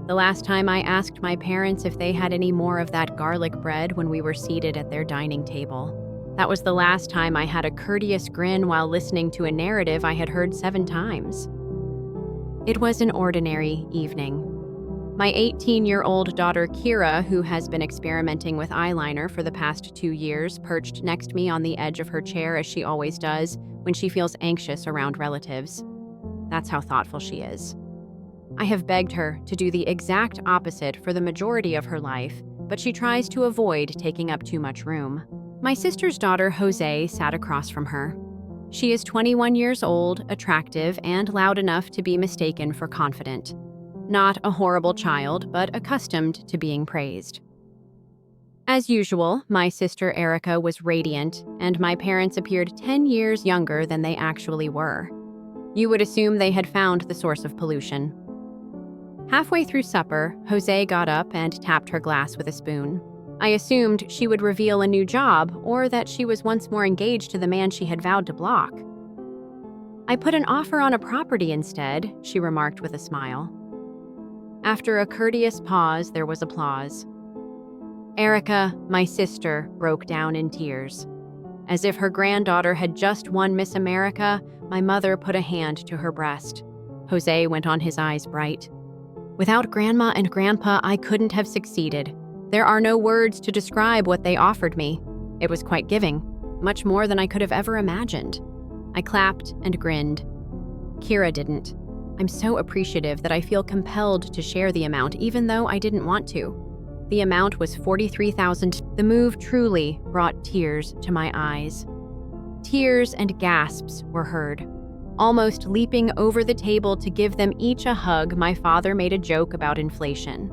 Speaker 1: The last time I asked my parents if they had any more of that garlic bread when we were seated at their dining table. That was the last time I had a courteous grin while listening to a narrative I had heard 7 times. It was an ordinary evening. My 18-year-old daughter Kira, who has been experimenting with eyeliner for the past 2 years, perched next to me on the edge of her chair as she always does when she feels anxious around relatives. That's how thoughtful she is. I have begged her to do the exact opposite for the majority of her life, but she tries to avoid taking up too much room. My sister's daughter, Jose, sat across from her. She is 21 years old, attractive, and loud enough to be mistaken for confident. Not a horrible child, but accustomed to being praised. As usual, my sister Erica was radiant, and my parents appeared 10 years younger than they actually were. You would assume they had found the source of pollution. Halfway through supper, Jose got up and tapped her glass with a spoon. I assumed she would reveal a new job or that she was once more engaged to the man she had vowed to block. I put an offer on a property instead, she remarked with a smile. After a courteous pause, there was applause. Erica, my sister, broke down in tears. As if her granddaughter had just won Miss America, my mother put a hand to her breast. Jose went on, his eyes bright. Without Grandma and Grandpa, I couldn't have succeeded. There are no words to describe what they offered me. It was quite giving, much more than I could have ever imagined. I clapped and grinned. Kira didn't. I'm so appreciative that I feel compelled to share the amount, even though I didn't want to. The amount was $43,000. The move truly brought tears to my eyes. Tears and gasps were heard. Almost leaping over the table to give them each a hug, my father made a joke about inflation.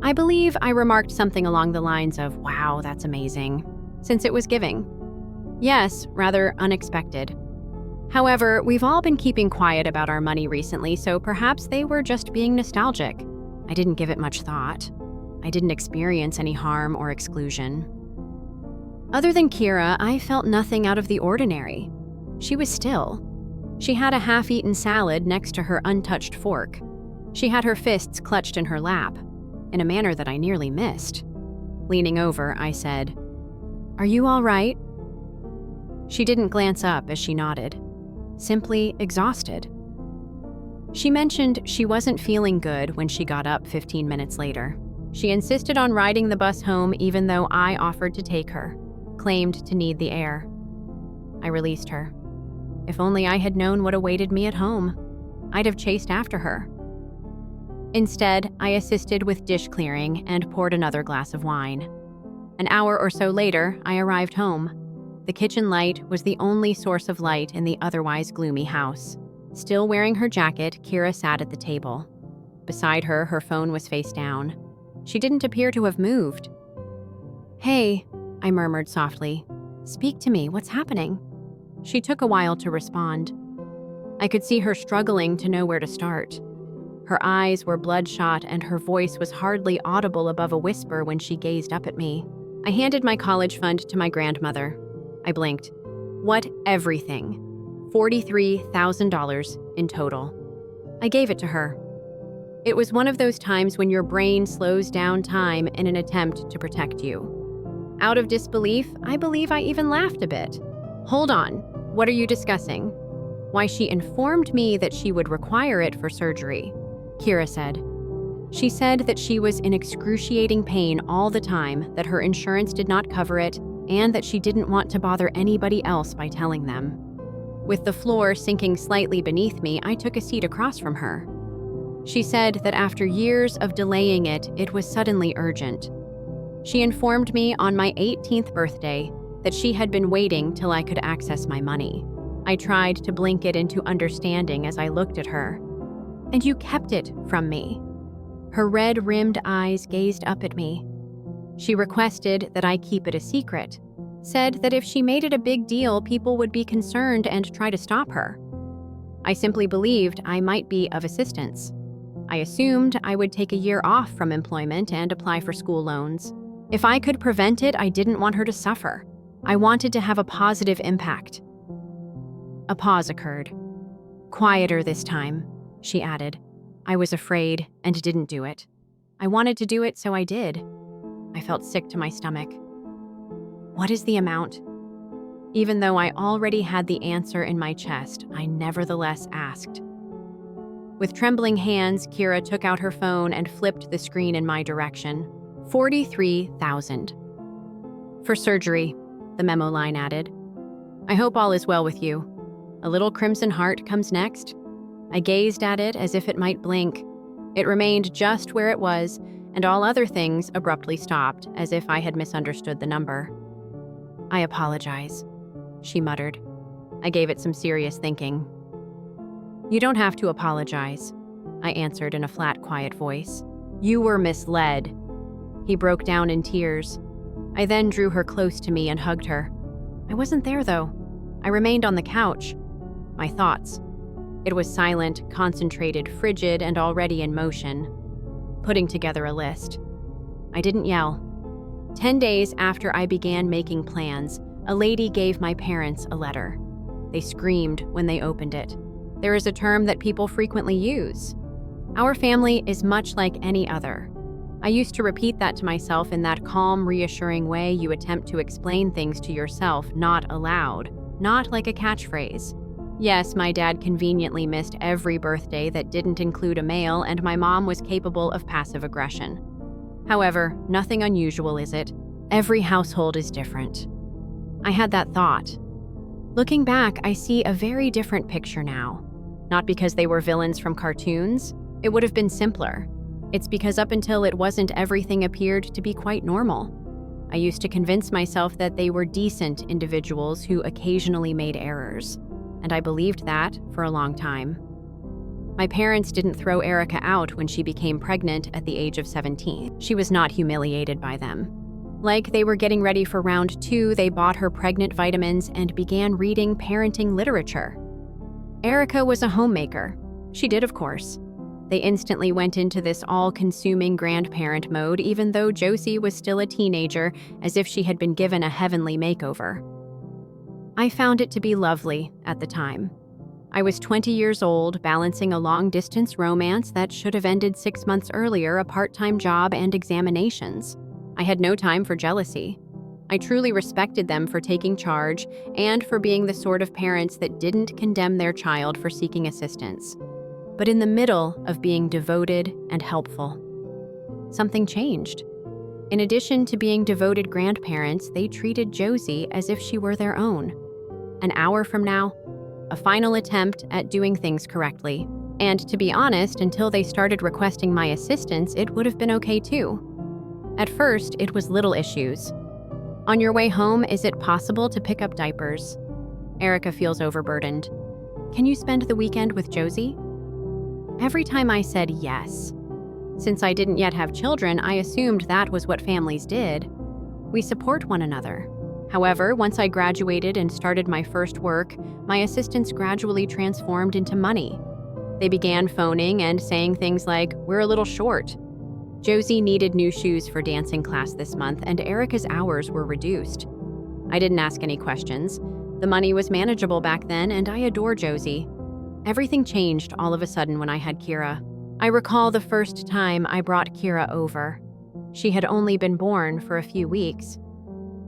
Speaker 1: I believe I remarked something along the lines of, "Wow, that's amazing," since it was giving. Yes, rather unexpected. However, we've all been keeping quiet about our money recently, so perhaps they were just being nostalgic. I didn't give it much thought. I didn't experience any harm or exclusion. Other than Kira, I felt nothing out of the ordinary. She was still. She had a half-eaten salad next to her untouched fork. She had her fists clutched in her lap, in a manner that I nearly missed. Leaning over, I said, "Are you all right?" She didn't glance up as she nodded, simply exhausted. She mentioned she wasn't feeling good when she got up 15 minutes later. She insisted on riding the bus home even though I offered to take her, claimed to need the air. I released her. If only I had known what awaited me at home, I'd have chased after her. Instead, I assisted with dish clearing and poured another glass of wine. An hour or so later, I arrived home. The kitchen light was the only source of light in the otherwise gloomy house. Still wearing her jacket, Kira sat at the table. Beside her, her phone was face down. She didn't appear to have moved. "Hey," I murmured softly. "Speak to me, what's happening?" She took a while to respond. I could see her struggling to know where to start. Her eyes were bloodshot and her voice was hardly audible above a whisper when she gazed up at me. I handed my college fund to my grandmother. I blinked. What everything? $43,000 in total. I gave it to her. It was one of those times when your brain slows down time in an attempt to protect you. Out of disbelief, I believe I even laughed a bit. "Hold on. What are you discussing? Why, she informed me that she would require it for surgery, Kira said. She said that she was in excruciating pain all the time, that her insurance did not cover it, and that she didn't want to bother anybody else by telling them. With the floor sinking slightly beneath me, I took a seat across from her. She said that after years of delaying it, it was suddenly urgent. She informed me on my 18th birthday that she had been waiting till I could access my money. I tried to blink it into understanding as I looked at her. And you kept it from me. Her red-rimmed eyes gazed up at me. She requested that I keep it a secret, said that if she made it a big deal, people would be concerned and try to stop her. I simply believed I might be of assistance. I assumed I would take a year off from employment and apply for school loans. If I could prevent it, I didn't want her to suffer. I wanted to have a positive impact. A pause occurred. Quieter this time, she added. I was afraid and didn't do it. I wanted to do it, so I did. I felt sick to my stomach. What is the amount? Even though I already had the answer in my chest, I nevertheless asked. With trembling hands, Kira took out her phone and flipped the screen in my direction. 43,000. For surgery, the memo line added. I hope all is well with you. A little crimson heart comes next. I gazed at it as if it might blink. It remained just where it was, and all other things abruptly stopped, as if I had misunderstood the number. I apologize, she muttered. I gave it some serious thinking. You don't have to apologize, I answered in a flat, quiet voice. You were misled. He broke down in tears. I then drew her close to me and hugged her. I wasn't there, though. I remained on the couch. My thoughts. It was silent, concentrated, frigid, and already in motion. Putting together a list. I didn't yell. 10 days after I began making plans, a lady gave my parents a letter. They screamed when they opened it. There is a term that people frequently use. Our family is much like any other. I used to repeat that to myself in that calm, reassuring way you attempt to explain things to yourself, not aloud, not like a catchphrase. Yes, my dad conveniently missed every birthday that didn't include a male, and my mom was capable of passive aggression. However, nothing unusual, is it? Every household is different. I had that thought. Looking back, I see a very different picture now. Not because they were villains from cartoons. It would have been simpler. It's because up until it wasn't, everything appeared to be quite normal. I used to convince myself that they were decent individuals who occasionally made errors. And I believed that for a long time. My parents didn't throw Erica out when she became pregnant at the age of 17. She was not humiliated by them. Like they were getting ready for round 2, they bought her pregnant vitamins and began reading parenting literature. Erica was a homemaker. She did, of course. They instantly went into this all-consuming grandparent mode, even though Josie was still a teenager, as if she had been given a heavenly makeover. I found it to be lovely at the time. I was 20 years old, balancing a long-distance romance that should have ended 6 months earlier, a part-time job, and examinations. I had no time for jealousy. I truly respected them for taking charge and for being the sort of parents that didn't condemn their child for seeking assistance. But in the middle of being devoted and helpful, something changed. In addition to being devoted grandparents, they treated Josie as if she were their own. An hour from now, a final attempt at doing things correctly. And to be honest, until they started requesting my assistance, it would have been okay too. At first, it was little issues. On your way home, is it possible to pick up diapers? Erica feels overburdened. Can you spend the weekend with Josie? Every time I said yes. Since I didn't yet have children, I assumed that was what families did. We support one another. However, once I graduated and started my first work, my assistance gradually transformed into money. They began phoning and saying things like, "We're a little short." Josie needed new shoes for dancing class this month, and Erica's hours were reduced. I didn't ask any questions. The money was manageable back then, and I adore Josie. Everything changed all of a sudden when I had Kira. I recall the first time I brought Kira over. She had only been born for a few weeks.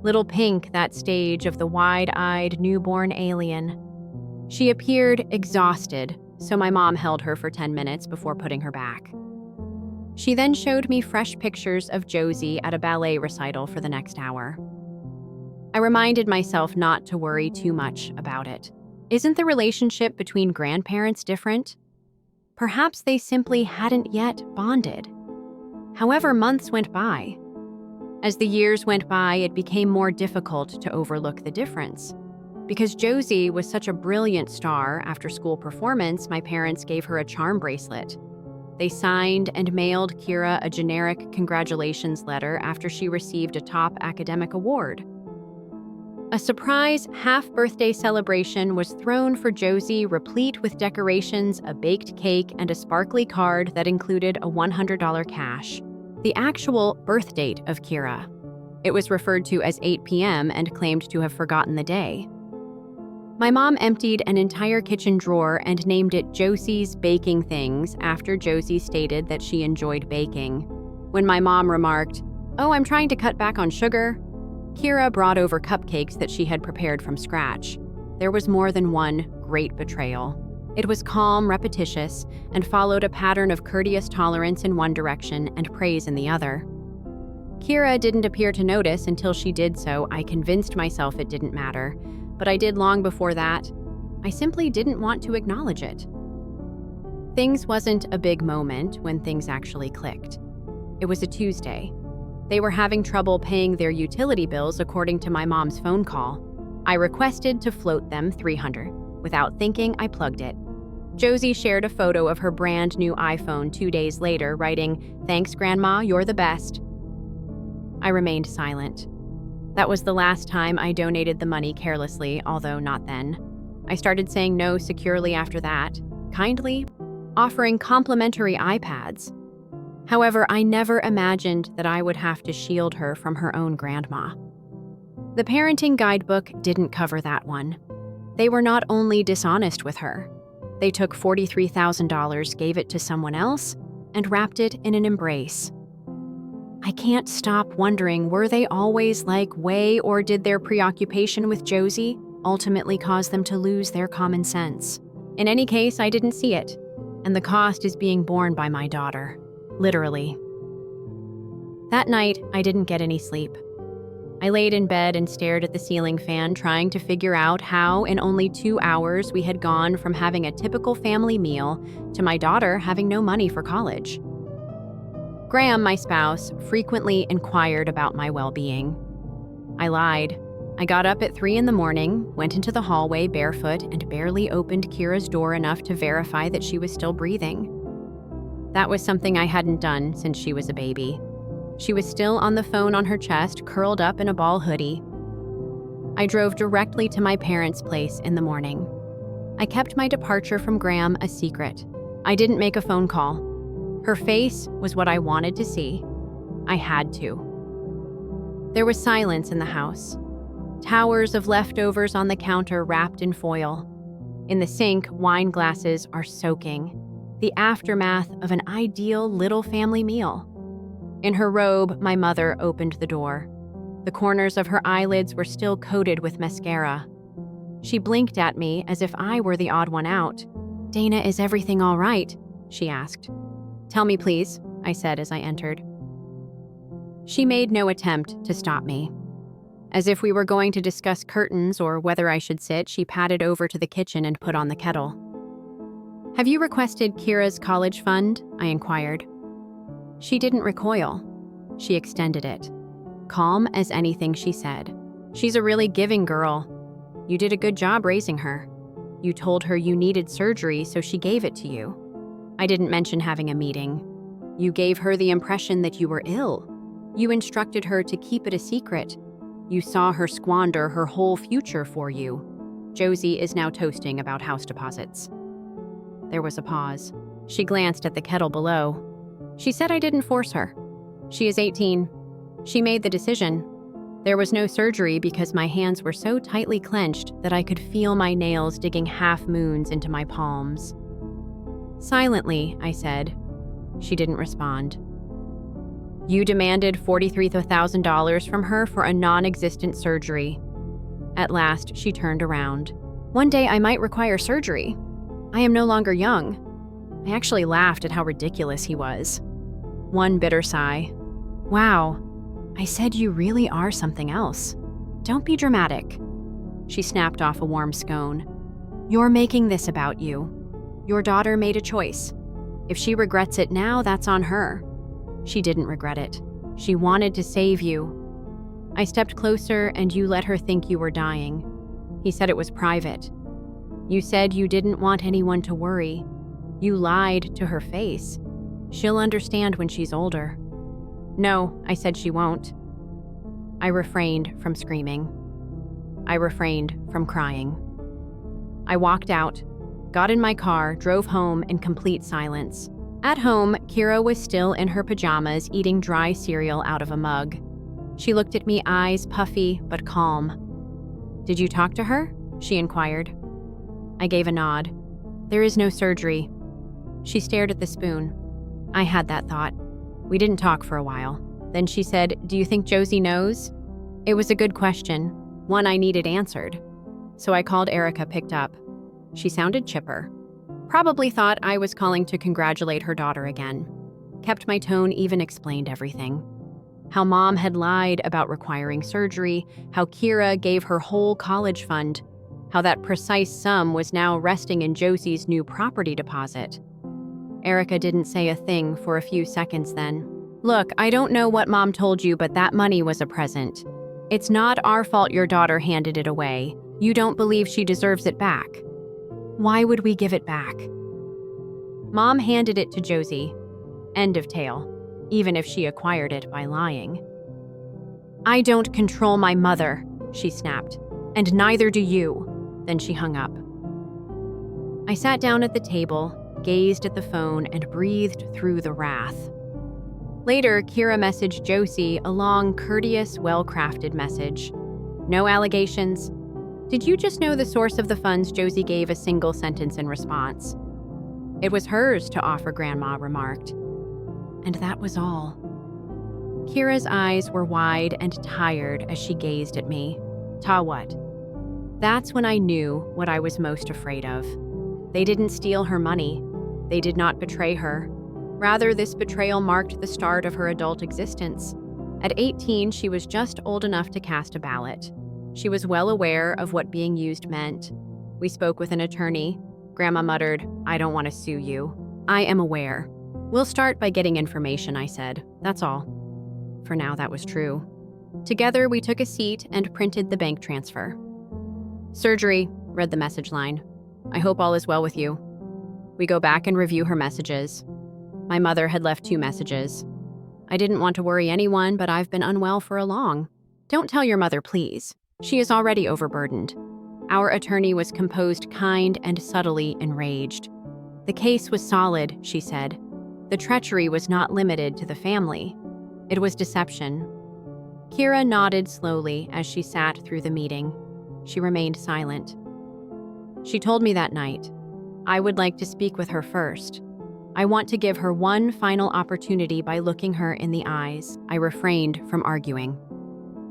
Speaker 1: Little Pink, that stage of the wide-eyed newborn alien. She appeared exhausted, so my mom held her for 10 minutes before putting her back. She then showed me fresh pictures of Josie at a ballet recital for the next hour. I reminded myself not to worry too much about it. Isn't the relationship between grandparents different? Perhaps they simply hadn't yet bonded. However, months went by. As the years went by, it became more difficult to overlook the difference. Because Josie was such a brilliant star, after school performance, my parents gave her a charm bracelet. They signed and mailed Kira a generic congratulations letter after she received a top academic award. A surprise half-birthday celebration was thrown for Josie, replete with decorations, a baked cake, and a sparkly card that included a $100 cash. The actual birth date of Kira. It was referred to as 8 p.m. and claimed to have forgotten the day. My mom emptied an entire kitchen drawer and named it Josie's Baking Things after Josie stated that she enjoyed baking. When my mom remarked, "Oh, I'm trying to cut back on sugar," Kira brought over cupcakes that she had prepared from scratch. There was more than one great betrayal. It was calm, repetitious, and followed a pattern of courteous tolerance in one direction and praise in the other. Kira didn't appear to notice until she did so. I convinced myself it didn't matter, but I did long before that. I simply didn't want to acknowledge it. Things wasn't a big moment when things actually clicked. It was a Tuesday. They were having trouble paying their utility bills according to my mom's phone call. I requested to float them $300. Without thinking, I plugged it. Josie shared a photo of her brand new iPhone 2 days later, writing, "Thanks, Grandma, you're the best." I remained silent. That was the last time I donated the money carelessly, although not then. I started saying no securely after that, kindly offering complimentary iPads. However, I never imagined that I would have to shield her from her own grandma. The parenting guidebook didn't cover that one. They were not only dishonest with her, they took $43,000, gave it to someone else, and wrapped it in an embrace. I can't stop wondering, were they always like way, or did their preoccupation with Josie ultimately cause them to lose their common sense? In any case, I didn't see it, and the cost is being borne by my daughter. Literally. That night, I didn't get any sleep. I laid in bed and stared at the ceiling fan, trying to figure out how, in only 2 hours, we had gone from having a typical family meal to my daughter having no money for college. Graham, my spouse, frequently inquired about my well-being. I lied. I got up at 3 a.m, went into the hallway barefoot, and barely opened Kira's door enough to verify that she was still breathing. That was something I hadn't done since she was a baby. She was still on the phone on her chest, curled up in a ball hoodie. I drove directly to my parents' place in the morning. I kept my departure from Graham a secret. I didn't make a phone call. Her face was what I wanted to see. I had to. There was silence in the house. Towers of leftovers on the counter wrapped in foil. In the sink, wine glasses are soaking. The aftermath of an ideal little family meal. In her robe, my mother opened the door. The corners of her eyelids were still coated with mascara. She blinked at me as if I were the odd one out. "Dana, is everything all right?" she asked. "Tell me, please," I said as I entered. She made no attempt to stop me. As if we were going to discuss curtains or whether I should sit, she padded over to the kitchen and put on the kettle. "Have you requested Kira's college fund?" I inquired. She didn't recoil. She extended it. Calm as anything, she said. "She's a really giving girl. You did a good job raising her. You told her you needed surgery, so she gave it to you. I didn't mention having a meeting. You gave her the impression that you were ill. You instructed her to keep it a secret. You saw her squander her whole future for you. Josie is now toasting about house deposits." There was a pause. She glanced at the kettle below. "She said I didn't force her. She is 18. She made the decision. There was no surgery because my hands were so tightly clenched that I could feel my nails digging half moons into my palms." Silently, I said. She didn't respond. You demanded $43,000 from her for a non-existent surgery. At last, she turned around. One day I might require surgery. I am no longer young. I actually laughed at how ridiculous he was. One bitter sigh. Wow, I said you really are something else. Don't be dramatic. She snapped off a warm scone. You're making this about you. Your daughter made a choice. If she regrets it now, that's on her. She didn't regret it. She wanted to save you. I stepped closer and you let her think you were dying. He said it was private. You said you didn't want anyone to worry. You lied to her face. She'll understand when she's older. No, I said she won't. I refrained from screaming. I refrained from crying. I walked out, got in my car, drove home in complete silence. At home, Kira was still in her pajamas eating dry cereal out of a mug. She looked at me, eyes puffy but calm. Did you talk to her? She inquired. I gave a nod. There is no surgery. She stared at the spoon. I had that thought. We didn't talk for a while. Then she said, do you think Josie knows? It was a good question, one I needed answered. So I called Erica, picked up. She sounded chipper. Probably thought I was calling to congratulate her daughter again. Kept my tone even, explained everything. How Mom had lied about requiring surgery, how Kira gave her whole college fund, how that precise sum was now resting in Josie's new property deposit. Erica didn't say a thing for a few seconds then. Look, I don't know what Mom told you, but that money was a present. It's not our fault your daughter handed it away. You don't believe she deserves it back. Why would we give it back? Mom handed it to Josie. End of tale, even if she acquired it by lying. I don't control my mother, she snapped, and neither do you. Then she hung up. I sat down at the table, gazed at the phone, and breathed through the wrath. Later, Kira messaged Josie a long, courteous, well-crafted message. No allegations. Did you just know the source of the funds? Josie gave a single sentence in response. It was hers to offer, Grandma remarked. And that was all. Kira's eyes were wide and tired as she gazed at me. Ta what? That's when I knew what I was most afraid of. They didn't steal her money. They did not betray her. Rather, this betrayal marked the start of her adult existence. At 18, she was just old enough to cast a ballot. She was well aware of what being used meant. We spoke with an attorney. Grandma muttered, I don't want to sue you. I am aware. We'll start by getting information, I said. That's all. For now, that was true. Together, we took a seat and printed the bank transfer. Surgery, read the message line. I hope all is well with you. We go back and review her messages. My mother had left 2 messages. I didn't want to worry anyone, but I've been unwell for a long. Don't tell your mother, please. She is already overburdened. Our attorney was composed, kind, and subtly enraged. The case was solid, she said. The treachery was not limited to the family. It was deception. Kira nodded slowly as she sat through the meeting. She remained silent. She told me that night, I would like to speak with her first. I want to give her one final opportunity by looking her in the eyes. I refrained from arguing.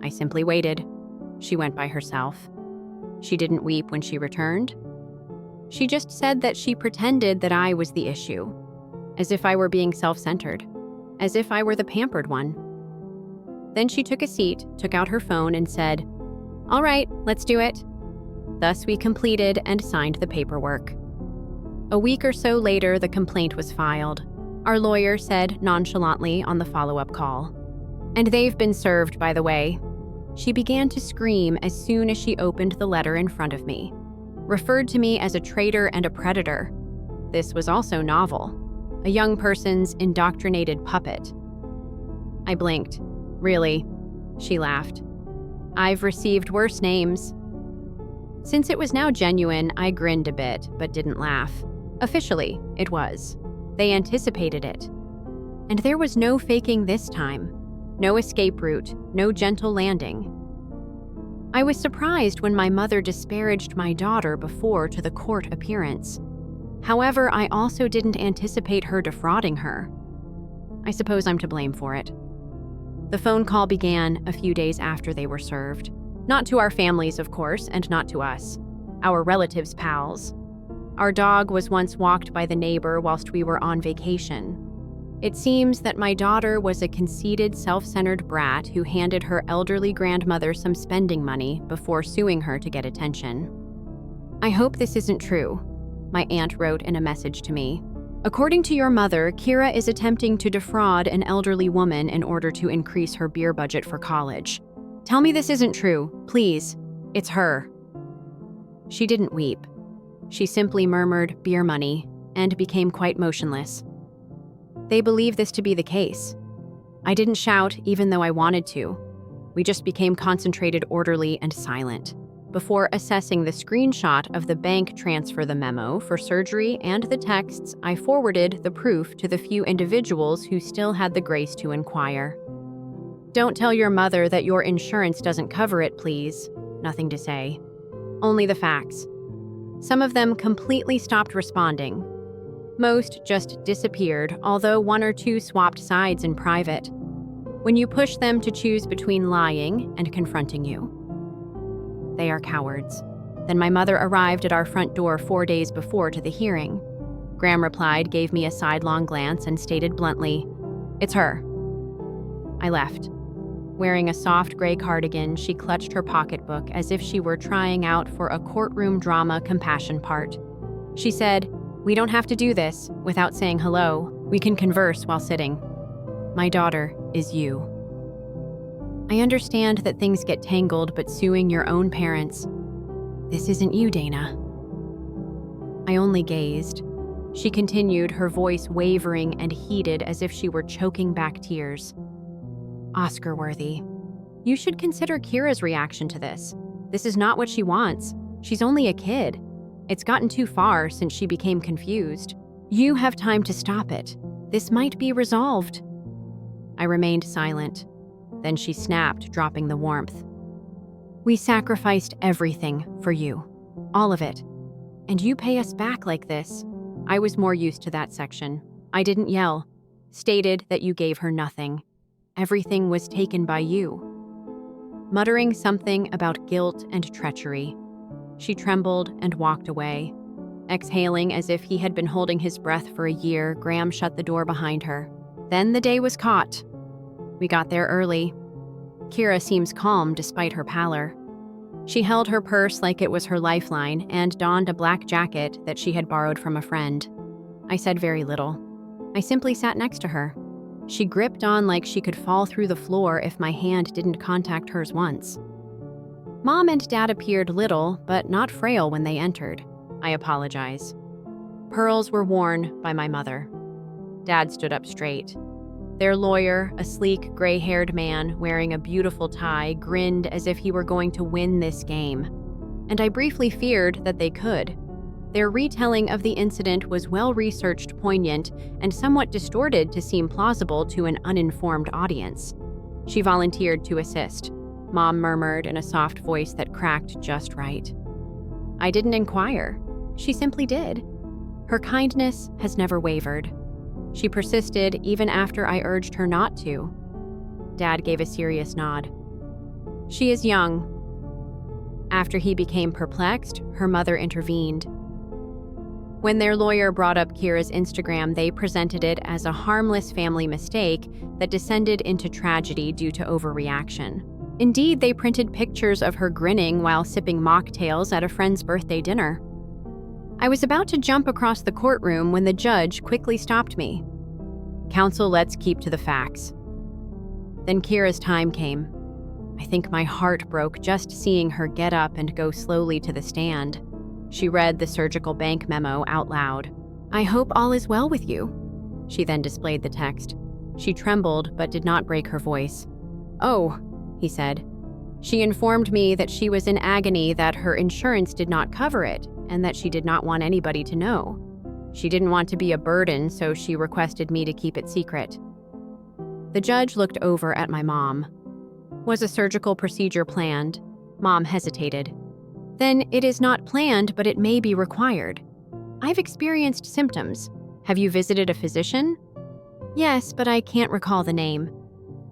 Speaker 1: I simply waited. She went by herself. She didn't weep when she returned. She just said that she pretended that I was the issue, as if I were being self-centered, as if I were the pampered one. Then she took a seat, took out her phone, and said, All right, let's do it. Thus we completed and signed the paperwork. A week or so later, the complaint was filed. Our lawyer said nonchalantly on the follow-up call, And they've been served, by the way. She began to scream as soon as she opened the letter in front of me, referred to me as a traitor and a predator. This was also novel, a young person's indoctrinated puppet. I blinked. Really? She laughed. I've received worse names. Since it was now genuine, I grinned a bit, but didn't laugh. Officially, it was. They anticipated it. And there was no faking this time. No escape route, no gentle landing. I was surprised when my mother disparaged my daughter before to the court appearance. However, I also didn't anticipate her defrauding her. I suppose I'm to blame for it. The phone call began a few days after they were served. Not to our families, of course, and not to us. Our relatives' pals. Our dog was once walked by the neighbor whilst we were on vacation. It seems that my daughter was a conceited, self-centered brat who handed her elderly grandmother some spending money before suing her to get attention. "I hope this isn't true," my aunt wrote in a message to me. "According to your mother, Kira is attempting to defraud an elderly woman in order to increase her beer budget for college. Tell me this isn't true, please. It's her." She didn't weep. She simply murmured, "beer money," and became quite motionless. They believe this to be the case. I didn't shout, even though I wanted to. We just became concentrated, orderly, and silent. Before assessing the screenshot of the bank transfer, the memo for surgery, and the texts, I forwarded the proof to the few individuals who still had the grace to inquire. "Don't tell your mother that your insurance doesn't cover it, please." Nothing to say. Only the facts. Some of them completely stopped responding. Most just disappeared, although one or two swapped sides in private. When you push them to choose between lying and confronting you. They are cowards. Then my mother arrived at our front door 4 days before to the hearing. Graham replied, gave me a sidelong glance, and stated bluntly, "It's her." I left. Wearing a soft gray cardigan, she clutched her pocketbook as if she were trying out for a courtroom drama compassion part. She said, "We don't have to do this without saying hello. We can converse while sitting. My daughter is you." I understand that things get tangled, but suing your own parents. This isn't you, Dana. I only gazed. She continued, her voice wavering and heated as if she were choking back tears. "Oscar-worthy. You should consider Kira's reaction to this. This is not what she wants. She's only a kid. It's gotten too far since she became confused. You have time to stop it. This might be resolved." I remained silent. Then she snapped, dropping the warmth. "We sacrificed everything for you. All of it. And you pay us back like this." I was more used to that section. I didn't yell. Stated that you gave her nothing. Everything was taken by you. Muttering something about guilt and treachery. She trembled and walked away. Exhaling as if he had been holding his breath for a year, Graham shut the door behind her. Then the day was caught. We got there early. Kira seems calm despite her pallor. She held her purse like it was her lifeline and donned a black jacket that she had borrowed from a friend. I said very little. I simply sat next to her. She gripped on like she could fall through the floor if my hand didn't contact hers once. Mom and Dad appeared little, but not frail when they entered. I apologize. Pearls were worn by my mother. Dad stood up straight. Their lawyer, a sleek, gray-haired man wearing a beautiful tie, grinned as if he were going to win this game. And I briefly feared that they could. Their retelling of the incident was well-researched, poignant, and somewhat distorted to seem plausible to an uninformed audience. She volunteered to assist. Mom murmured in a soft voice that cracked just right. I didn't inquire. She simply did. Her kindness has never wavered. She persisted even after I urged her not to. Dad gave a serious nod. She is young. After he became perplexed, her mother intervened. When their lawyer brought up Kira's Instagram, they presented it as a harmless family mistake that descended into tragedy due to overreaction. Indeed, they printed pictures of her grinning while sipping mocktails at a friend's birthday dinner. I was about to jump across the courtroom when the judge quickly stopped me. "Counsel, let's keep to the facts." Then Kira's time came. I think my heart broke just seeing her get up and go slowly to the stand. She read the surgical bank memo out loud. "I hope all is well with you." She then displayed the text. She trembled but did not break her voice. "Oh," he said. She informed me that she was in agony, that her insurance did not cover it, and that she did not want anybody to know. She didn't want to be a burden, so she requested me to keep it secret. The judge looked over at my mom. Was a surgical procedure planned? Mom hesitated. Then it is not planned, but it may be required. I've experienced symptoms. Have you visited a physician? Yes, but I can't recall the name.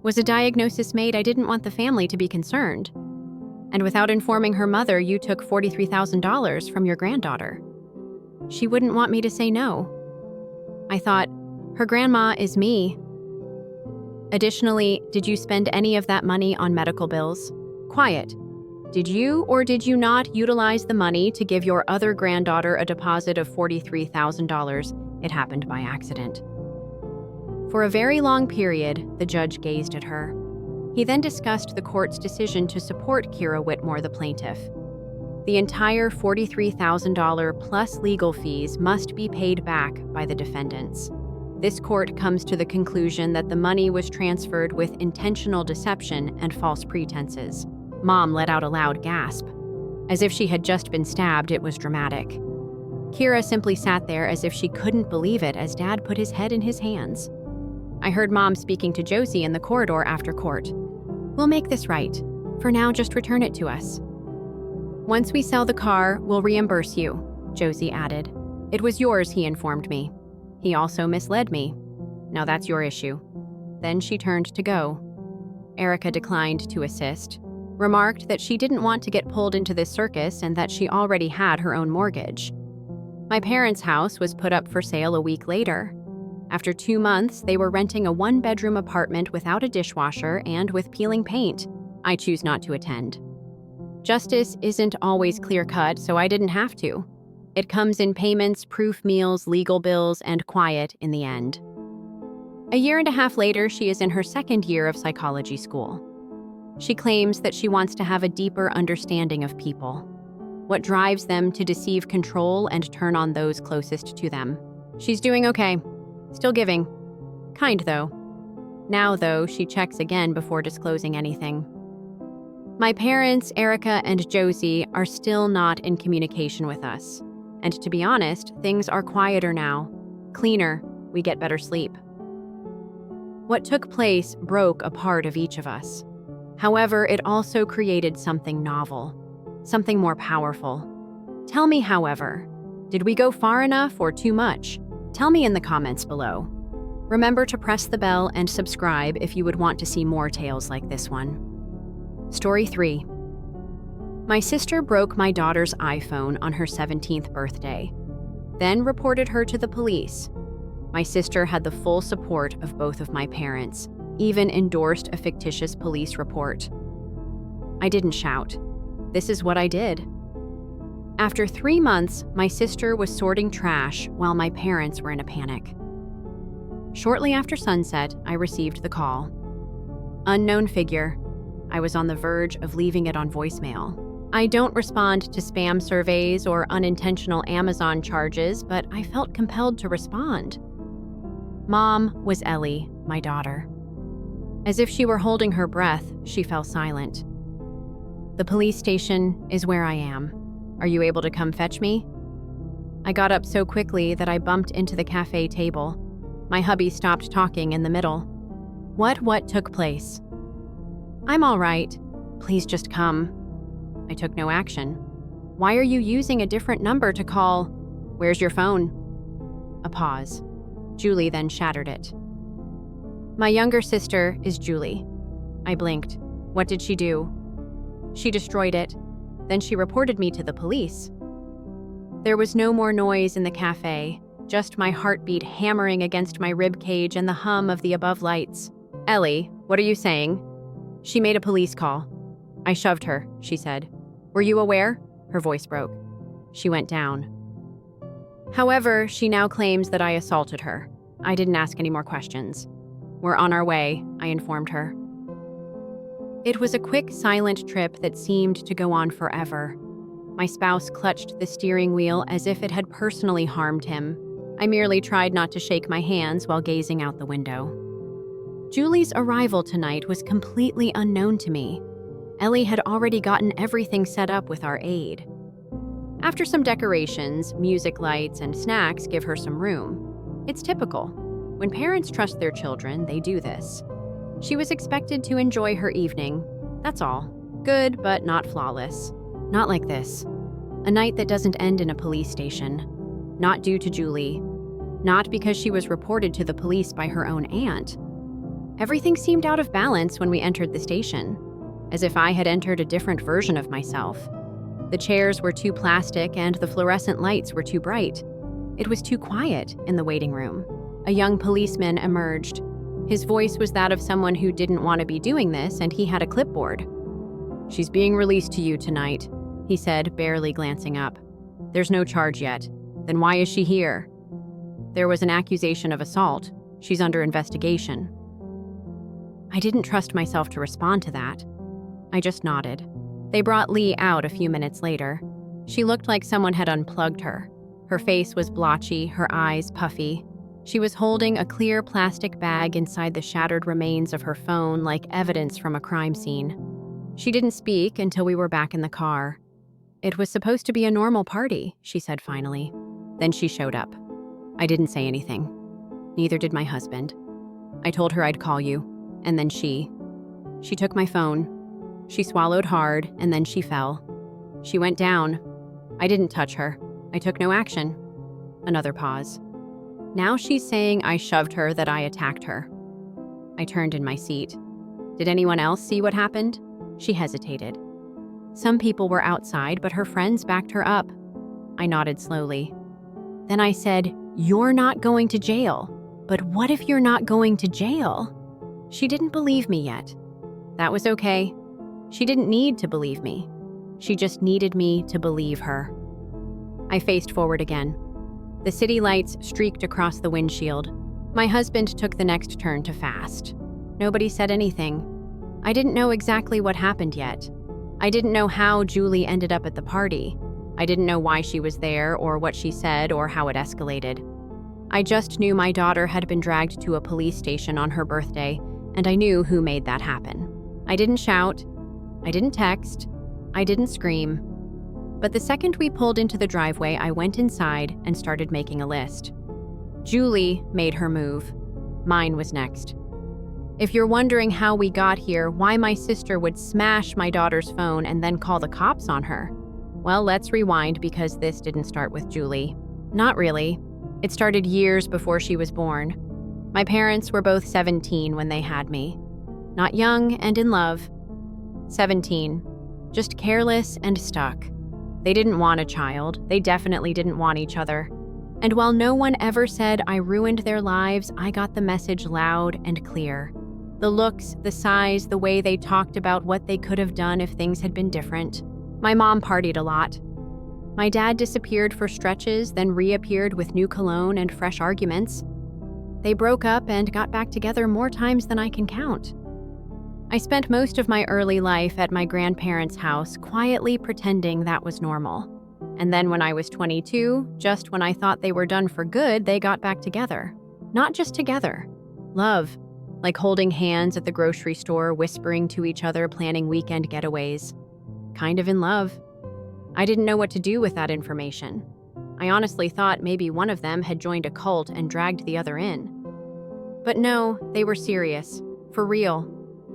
Speaker 1: Was a diagnosis made? I didn't want the family to be concerned. And without informing her mother, you took $43,000 from your granddaughter. She wouldn't want me to say no. I thought, her grandma is me. Additionally, did you spend any of that money on medical bills? Quiet. Did you or did you not utilize the money to give your other granddaughter a deposit of $43,000? It happened by accident. For a very long period, the judge gazed at her. He then discussed the court's decision to support Kira Whitmore, the plaintiff. The entire $43,000 plus legal fees must be paid back by the defendants. This court comes to the conclusion that the money was transferred with intentional deception and false pretenses. Mom let out a loud gasp. As if she had just been stabbed, it was dramatic. Kira simply sat there as if she couldn't believe it as Dad put his head in his hands. I heard Mom speaking to Josie in the corridor after court. We'll make this right. For now, just return it to us. Once we sell the car, we'll reimburse you, Josie added. It was yours, he informed me. He also misled me. Now that's your issue. Then she turned to go. Erica declined to assist, remarked that she didn't want to get pulled into this circus and that she already had her own mortgage. My parents' house was put up for sale a week later. After 2 months, they were renting a 1-bedroom apartment without a dishwasher and with peeling paint. I choose not to attend. Justice isn't always clear-cut, so I didn't have to. It comes in payments, proof meals, legal bills, and quiet in the end. A year and a half later, she is in her 2nd year of psychology school. She claims that she wants to have a deeper understanding of people, what drives them to deceive, control, and turn on those closest to them. She's doing okay. Still giving. Kind, though. Now, though, she checks again before disclosing anything. My parents, Erica and Josie, are still not in communication with us. And to be honest, things are quieter now. Cleaner. We get better sleep. What took place broke a part of each of us. However, it also created something novel, something more powerful. Tell me, however, did we go far enough or too much? Tell me in the comments below. Remember to press the bell and subscribe if you would want to see more tales like this one. Story 3. My sister broke my daughter's iPhone on her 17th birthday, then reported her to the police. My sister had the full support of both of my parents, even endorsed a fictitious police report. I didn't shout. This is what I did. After 3 months, my sister was sorting trash while my parents were in a panic. Shortly after sunset, I received the call. Unknown figure. I was on the verge of leaving it on voicemail. I don't respond to spam surveys or unintentional Amazon charges, but I felt compelled to respond. Mom was Ellie, my daughter. As if she were holding her breath, she fell silent. The police station is where I am. Are you able to come fetch me? I got up so quickly that I bumped into the cafe table. My hubby stopped talking in the middle. What took place? I'm all right. Please just come. I took no action. Why are you using a different number to call? Where's your phone? A pause. Julie then shattered it. My younger sister is Julie. I blinked. What did she do? She destroyed it. Then she reported me to the police. There was no more noise in the cafe, just my heartbeat hammering against my rib cage and the hum of the above lights. Ellie, what are you saying? She made a police call. I shoved her, she said. Were you aware? Her voice broke. She went down. However, she now claims that I assaulted her. I didn't ask any more questions. We're on our way, I informed her. It was a quick, silent trip that seemed to go on forever. My spouse clutched the steering wheel as if it had personally harmed him. I merely tried not to shake my hands while gazing out the window. Julie's arrival tonight was completely unknown to me. Ellie had already gotten everything set up with our aide. After some decorations, music lights, and snacks give her some room. It's typical. When parents trust their children, they do this. She was expected to enjoy her evening. That's all. Good, but not flawless. Not like this. A night that doesn't end in a police station. Not due to Julie. Not because she was reported to the police by her own aunt. Everything seemed out of balance when we entered the station, as if I had entered a different version of myself. The chairs were too plastic and the fluorescent lights were too bright. It was too quiet in the waiting room. A young policeman emerged. His voice was that of someone who didn't want to be doing this, and he had a clipboard. "She's being released to you tonight," he said, barely glancing up. "There's no charge yet. Then why is she here?" "There was an accusation of assault. She's under investigation." I didn't trust myself to respond to that. I just nodded. They brought Lee out a few minutes later. She looked like someone had unplugged her. Her face was blotchy, her eyes puffy. She was holding a clear plastic bag inside the shattered remains of her phone like evidence from a crime scene. She didn't speak until we were back in the car. "It was supposed to be a normal party," she said finally. Then she showed up. I didn't say anything. Neither did my husband. I told her I'd call you, and then she took my phone. She swallowed hard, and then she fell. She went down. I didn't touch her. I took no action. Another pause. Now she's saying I shoved her, that I attacked her. I turned in my seat. "Did anyone else see what happened?" She hesitated. "Some people were outside, but her friends backed her up." I nodded slowly. Then I said, "You're not going to jail. But what if you're not going to jail?" She didn't believe me yet. That was okay. She didn't need to believe me. She just needed me to believe her. I faced forward again. The city lights streaked across the windshield. My husband took the next turn to fast. Nobody said anything. I didn't know exactly what happened yet. I didn't know how Julie ended up at the party. I didn't know why she was there or what she said or how it escalated. I just knew my daughter had been dragged to a police station on her birthday, and I knew who made that happen. I didn't shout. I didn't text. I didn't scream. But the second we pulled into the driveway, I went inside and started making a list. Julie made her move. Mine was next. If you're wondering how we got here, why my sister would smash my daughter's phone and then call the cops on her, well, let's rewind, because this didn't start with Julie. Not really. It started years before she was born. My parents were both 17 when they had me. Not young and in love. 17. Just careless and stuck. They didn't want a child. They definitely didn't want each other. And while no one ever said I ruined their lives, I got the message loud and clear. The looks, the sighs, the way they talked about what they could have done if things had been different. My mom partied a lot. My dad disappeared for stretches, then reappeared with new cologne and fresh arguments. They broke up and got back together more times than I can count. I spent most of my early life at my grandparents' house, quietly pretending that was normal. And then when I was 22, just when I thought they were done for good, they got back together. Not just together. Love. Like holding hands at the grocery store, whispering to each other, planning weekend getaways. Kind of in love. I didn't know what to do with that information. I honestly thought maybe one of them had joined a cult and dragged the other in. But no, they were serious. For real.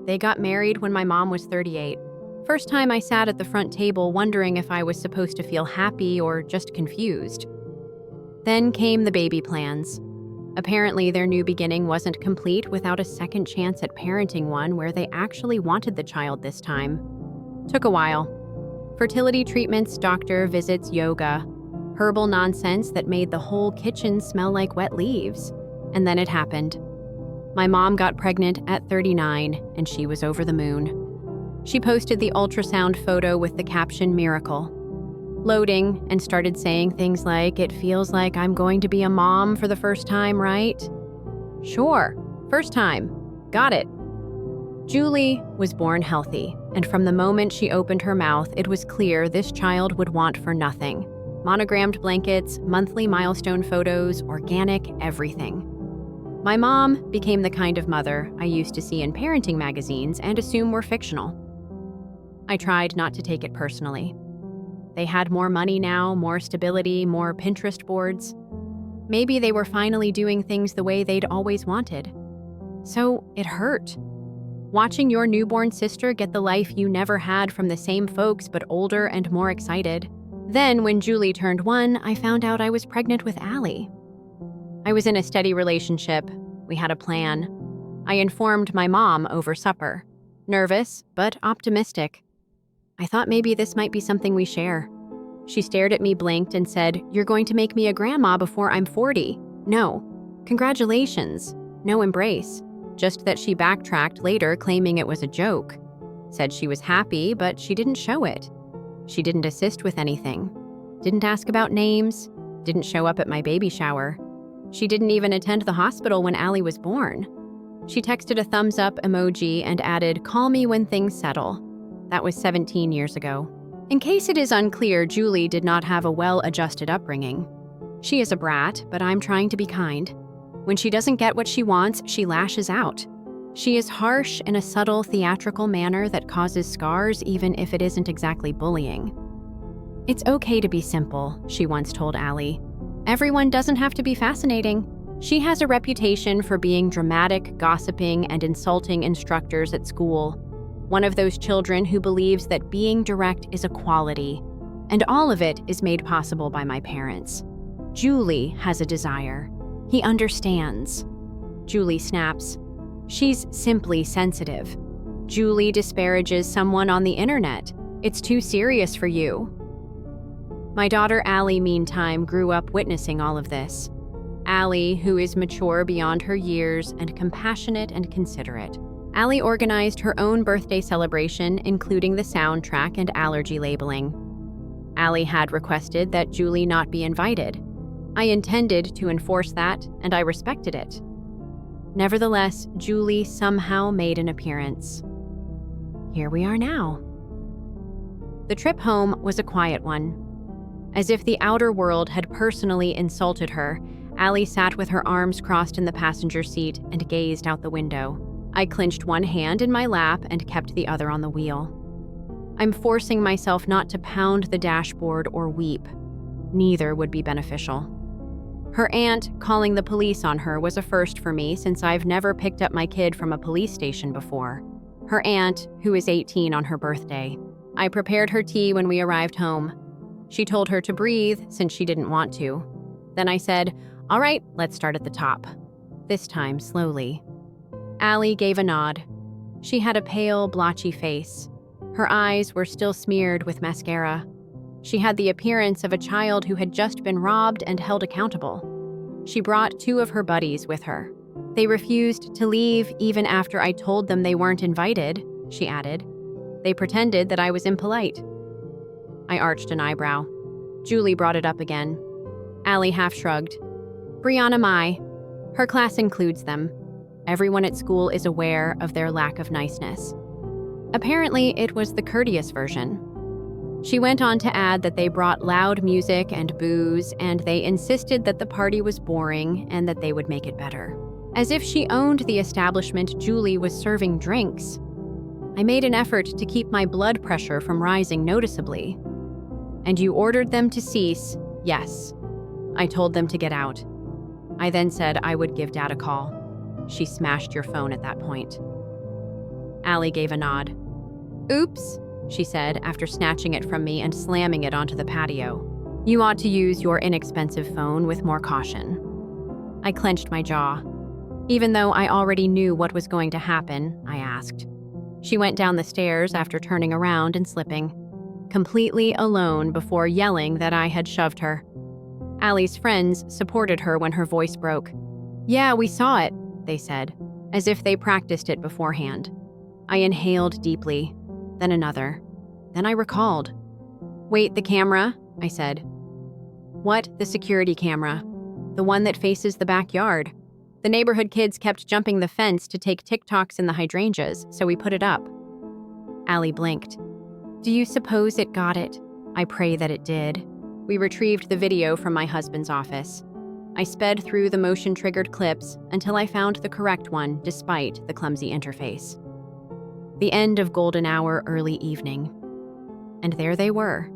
Speaker 1: They got married when my mom was 38. First time I sat at the front table wondering if I was supposed to feel happy or just confused. Then came the baby plans. Apparently their new beginning wasn't complete without a second chance at parenting one where they actually wanted the child this time. Took a while. Fertility treatments, doctor visits, yoga. Herbal nonsense that made the whole kitchen smell like wet leaves. And then it happened. My mom got pregnant at 39, and she was over the moon. She posted the ultrasound photo with the caption "Miracle." Loading, and started saying things like, "It feels like I'm going to be a mom for the first time, right?" Sure, first time. Got it. Julie was born healthy, and from the moment she opened her mouth, it was clear this child would want for nothing. Monogrammed blankets, monthly milestone photos, organic everything. My mom became the kind of mother I used to see in parenting magazines and assume were fictional. I tried not to take it personally. They had more money now, more stability, more Pinterest boards. Maybe they were finally doing things the way they'd always wanted. So it hurt. Watching your newborn sister get the life you never had from the same folks but older and more excited. Then, when Julie turned 1, I found out I was pregnant with Allie. I was in a steady relationship. We had a plan. I informed my mom over supper. Nervous, but optimistic. I thought maybe this might be something we share. She stared at me, blinked, and said, "You're going to make me a grandma before I'm 40. No. Congratulations. No embrace. Just that she backtracked later, claiming it was a joke. Said she was happy, but she didn't show it. She didn't assist with anything. Didn't ask about names. Didn't show up at my baby shower. She didn't even attend the hospital when Allie was born. She texted a thumbs up emoji and added, 'Call me when things settle.' That was 17 years ago." In case it is unclear, Julie did not have a well-adjusted upbringing. She is a brat, but I'm trying to be kind. When she doesn't get what she wants, she lashes out. She is harsh in a subtle, theatrical manner that causes scars even if it isn't exactly bullying. "It's okay to be simple," she once told Allie. "Everyone doesn't have to be fascinating." She has a reputation for being dramatic, gossiping, and insulting instructors at school. One of those children who believes that being direct is a quality, and all of it is made possible by my parents. Julie has a desire. He understands. Julie snaps. She's simply sensitive. Julie disparages someone on the internet. It's too serious for you. My daughter Allie, meantime, grew up witnessing all of this. Allie, who is mature beyond her years and compassionate and considerate. Allie organized her own birthday celebration, including the soundtrack and allergy labeling. Allie had requested that Julie not be invited. I intended to enforce that, and I respected it. Nevertheless, Julie somehow made an appearance. Here we are now. The trip home was a quiet one. As if the outer world had personally insulted her, Allie sat with her arms crossed in the passenger seat and gazed out the window. I clenched one hand in my lap and kept the other on the wheel. I'm forcing myself not to pound the dashboard or weep. Neither would be beneficial. Her aunt calling the police on her was a first for me since I've never picked up my kid from a police station before. Her aunt, who is 18 on her birthday. I prepared her tea when we arrived home. She told her to breathe since she didn't want to. Then I said, "All right, let's start at the top." This time, slowly. Allie gave a nod. She had a pale, blotchy face. Her eyes were still smeared with mascara. She had the appearance of a child who had just been robbed and held accountable. She brought 2 of her buddies with her. They refused to leave even after I told them they weren't invited, she added. They pretended that I was impolite. I arched an eyebrow. Julie brought it up again. Allie half shrugged. Brianna Mai. Her class includes them. Everyone at school is aware of their lack of niceness. Apparently, it was the courteous version. She went on to add that they brought loud music and booze, and they insisted that the party was boring and that they would make it better. As if she owned the establishment Julie was serving drinks. I made an effort to keep my blood pressure from rising noticeably. "And you ordered them to cease?" "Yes." I told them to get out. I then said I would give Dad a call. She smashed your phone at that point. Allie gave a nod. "Oops," she said after snatching it from me and slamming it onto the patio. "You ought to use your inexpensive phone with more caution." I clenched my jaw. Even though I already knew what was going to happen, I asked. She went down the stairs after turning around and slipping, completely alone before yelling that I had shoved her. Allie's friends supported her when her voice broke. "Yeah, we saw it," they said, as if they practiced it beforehand. I inhaled deeply, then another. Then I recalled. "Wait, the camera?" I said. "What? The security camera? The one that faces the backyard. The neighborhood kids kept jumping the fence to take TikToks in the hydrangeas, so we put it up." Allie blinked. "Do you suppose it got it?" I pray that it did. We retrieved the video from my husband's office. I sped through the motion-triggered clips until I found the correct one, despite the clumsy interface. The end of golden hour, early evening. And there they were.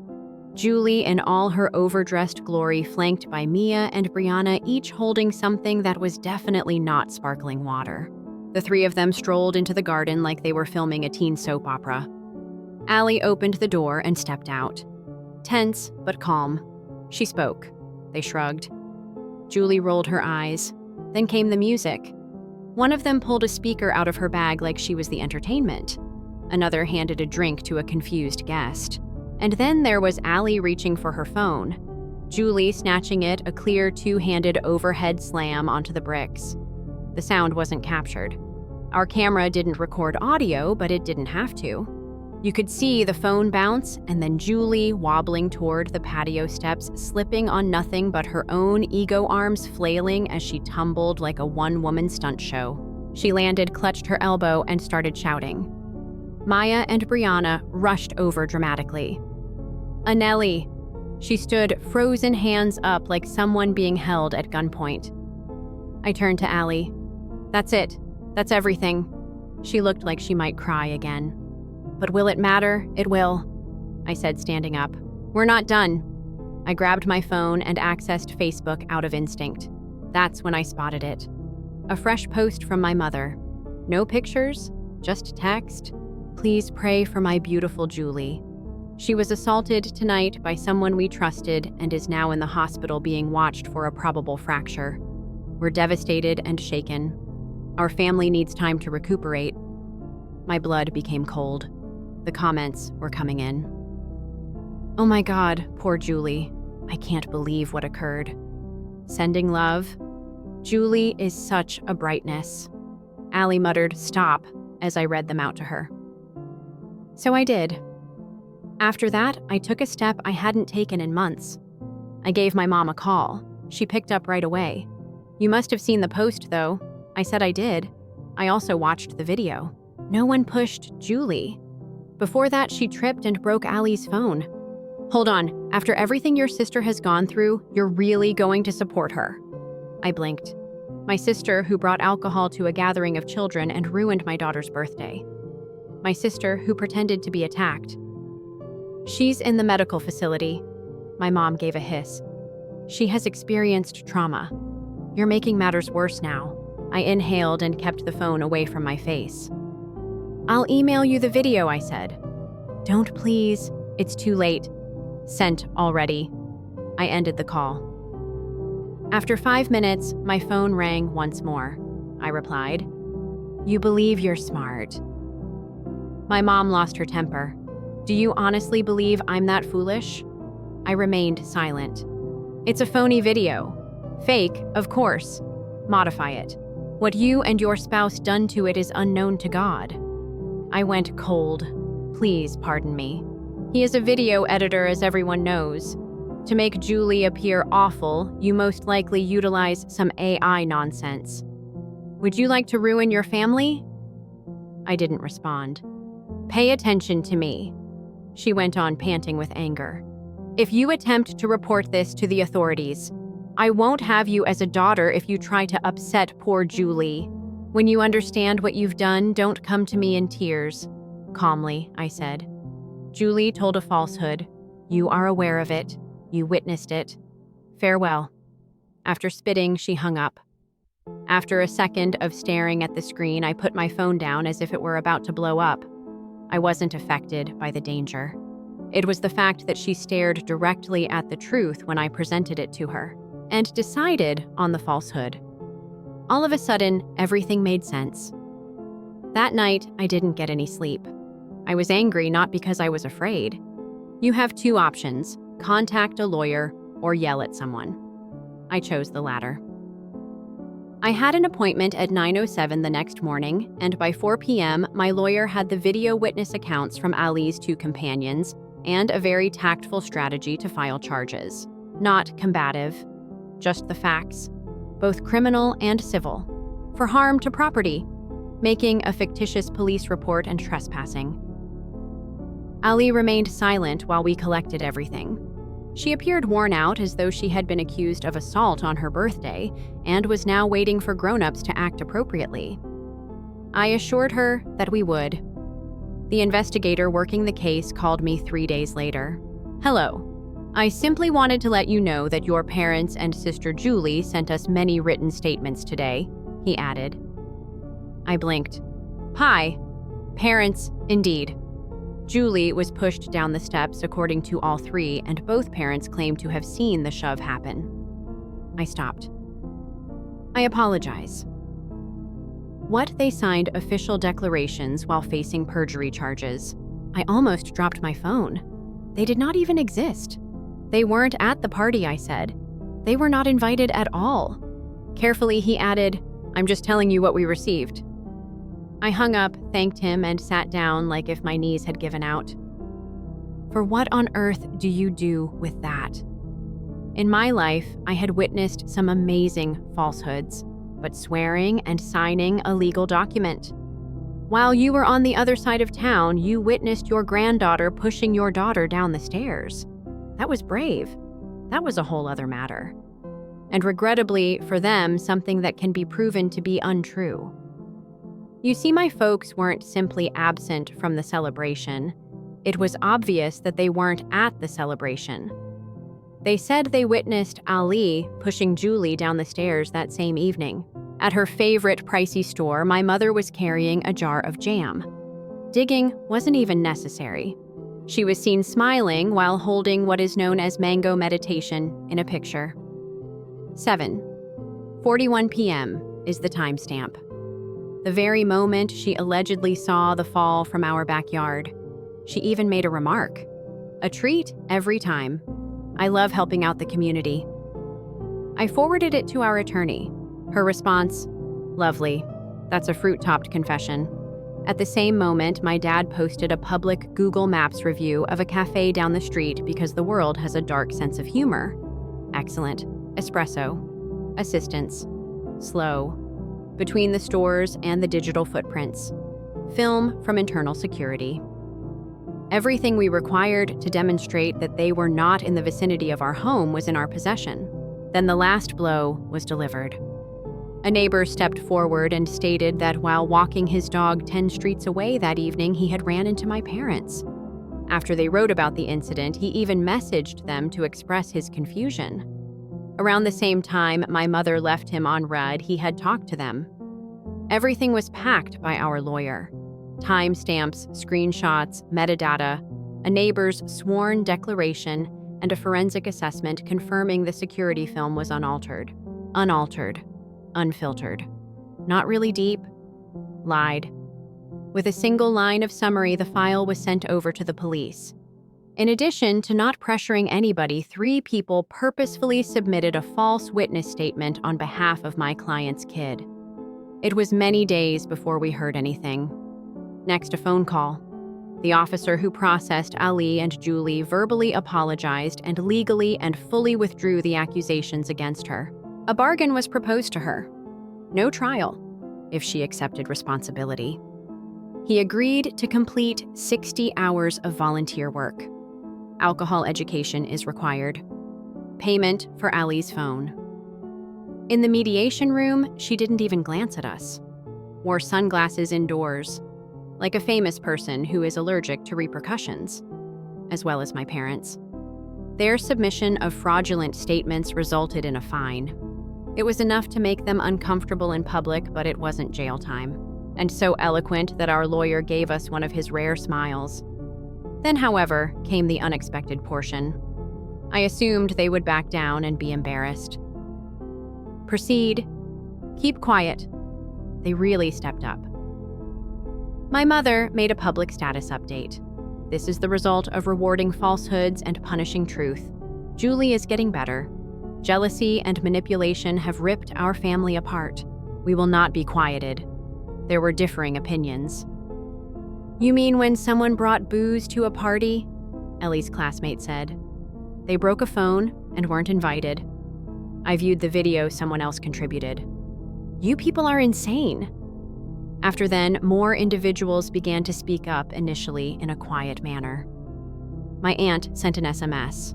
Speaker 1: Julie in all her overdressed glory, flanked by Mia and Brianna, each holding something that was definitely not sparkling water. The 3 of them strolled into the garden like they were filming a teen soap opera. Allie opened the door and stepped out. Tense, but calm. She spoke. They shrugged. Julie rolled her eyes. Then came the music. One of them pulled a speaker out of her bag like she was the entertainment. Another handed a drink to a confused guest. And then there was Allie reaching for her phone. Julie snatching it, a clear two-handed overhead slam onto the bricks. The sound wasn't captured. Our camera didn't record audio, but it didn't have to. You could see the phone bounce, and then Julie wobbling toward the patio steps, slipping on nothing but her own ego arms flailing as she tumbled like a one-woman stunt show. She landed, clutched her elbow, and started shouting. Maya and Brianna rushed over dramatically. Anelli! She stood, frozen hands up like someone being held at gunpoint. I turned to Allie. That's it. That's everything. She looked like she might cry again. But will it matter? It will, I said, standing up. We're not done. I grabbed my phone and accessed Facebook out of instinct. That's when I spotted it. A fresh post from my mother. No pictures, just text. Please pray for my beautiful Julie. She was assaulted tonight by someone we trusted and is now in the hospital being watched for a probable fracture. We're devastated and shaken. Our family needs time to recuperate. My blood became cold. The comments were coming in. Oh my God, poor Julie. I can't believe what occurred. Sending love. Julie is such a brightness. Allie muttered, stop, as I read them out to her. So I did. After that, I took a step I hadn't taken in months. I gave my mom a call. She picked up right away. You must have seen the post, though. I said I did. I also watched the video. No one pushed Julie. Before that, she tripped and broke Allie's phone. Hold on, after everything your sister has gone through, you're really going to support her? I blinked. My sister, who brought alcohol to a gathering of children and ruined my daughter's birthday. My sister, who pretended to be attacked. She's in the medical facility. My mom gave a hiss. She has experienced trauma. You're making matters worse now. I inhaled and kept the phone away from my face. I'll email you the video, I said. Don't please. It's too late. Sent already. I ended the call. After 5 minutes, my phone rang once more. I replied, You believe you're smart. My mom lost her temper. Do you honestly believe I'm that foolish? I remained silent. It's a phony video. Fake, of course. Modify it. What you and your spouse done to it is unknown to God. I went cold. Please pardon me. He is a video editor, as everyone knows. To make Julie appear awful, you most likely utilize some AI nonsense. Would you like to ruin your family? I didn't respond. Pay attention to me. She went on, panting with anger. If you attempt to report this to the authorities, I won't have you as a daughter if you try to upset poor Julie. When you understand what you've done, don't come to me in tears. Calmly, I said. Julie told a falsehood. You are aware of it. You witnessed it. Farewell. After spitting, she hung up. After a second of staring at the screen, I put my phone down as if it were about to blow up. I wasn't affected by the danger. It was the fact that she stared directly at the truth when I presented it to her, and decided on the falsehood. All of a sudden, everything made sense. That night, I didn't get any sleep. I was angry not because I was afraid. You have two options: contact a lawyer or yell at someone. I chose the latter. I had an appointment at 9:07 the next morning, and by 4 p.m., my lawyer had the video witness accounts from Ali's two companions and a very tactful strategy to file charges. Not combative, just the facts, both criminal and civil, for harm to property, making a fictitious police report and trespassing. Ali remained silent while we collected everything. She appeared worn out, as though she had been accused of assault on her birthday and was now waiting for grown-ups to act appropriately. I assured her that we would. The investigator working the case called me 3 days later. Hello. I simply wanted to let you know that your parents and sister Julie sent us many written statements today, he added. I blinked. Hi. Parents, indeed. Julie was pushed down the steps according to all three, and both parents claimed to have seen the shove happen. I stopped. I apologize. What they signed official declarations while facing perjury charges. I almost dropped my phone. They did not even exist. They weren't at the party, I said. They were not invited at all. Carefully, he added, I'm just telling you what we received. I hung up, thanked him, and sat down like if my knees had given out. For what on earth do you do with that? In my life, I had witnessed some amazing falsehoods, but swearing and signing a legal document. While you were on the other side of town, you witnessed your granddaughter pushing your daughter down the stairs. That was brave. That was a whole other matter. And regrettably, for them, something that can be proven to be untrue. You see, my folks weren't simply absent from the celebration. It was obvious that they weren't at the celebration. They said they witnessed Ali pushing Julie down the stairs that same evening. At her favorite pricey store, my mother was carrying a jar of jam. Digging wasn't even necessary. She was seen smiling while holding what is known as mango meditation in a picture. 7:41 p.m. is the timestamp. The very moment she allegedly saw the fall from our backyard. She even made a remark. A treat every time. I love helping out the community. I forwarded it to our attorney. Her response, lovely. That's a fruit-topped confession. At the same moment, my dad posted a public Google Maps review of a cafe down the street because the world has a dark sense of humor. Excellent. Espresso. Assistance. Slow. Between the stores and the digital footprints. Film from internal security. Everything we required to demonstrate that they were not in the vicinity of our home was in our possession. Then the last blow was delivered. A neighbor stepped forward and stated that while walking his dog 10 streets away that evening, he had ran into my parents. After they wrote about the incident, he even messaged them to express his confusion. Around the same time my mother left him on read, he had talked to them. Everything was packed by our lawyer. Timestamps, screenshots, metadata, a neighbor's sworn declaration, and a forensic assessment confirming the security film was unaltered. Unaltered. Unfiltered. Not really deep. Lied. With a single line of summary, the file was sent over to the police. In addition to not pressuring anybody, 3 people purposefully submitted a false witness statement on behalf of my client's kid. It was many days before we heard anything. Next, a phone call. The officer who processed Ali and Julie verbally apologized and legally and fully withdrew the accusations against her. A bargain was proposed to her. No trial, if she accepted responsibility. He agreed to complete 60 hours of volunteer work. Alcohol education is required. Payment for Ali's phone. In the mediation room, she didn't even glance at us. Wore sunglasses indoors, like a famous person who is allergic to repercussions, as well as my parents. Their submission of fraudulent statements resulted in a fine. It was enough to make them uncomfortable in public, but it wasn't jail time, and so eloquent that our lawyer gave us one of his rare smiles. Then, however, came the unexpected portion. I assumed they would back down and be embarrassed. Proceed. Keep quiet. They really stepped up. My mother made a public status update. This is the result of rewarding falsehoods and punishing truth. Julie is getting better. Jealousy and manipulation have ripped our family apart. We will not be quieted. There were differing opinions. You mean when someone brought booze to a party? Ellie's classmate said. They broke a phone and weren't invited. I viewed the video someone else contributed. You people are insane. After then, more individuals began to speak up, initially in a quiet manner. My aunt sent an SMS.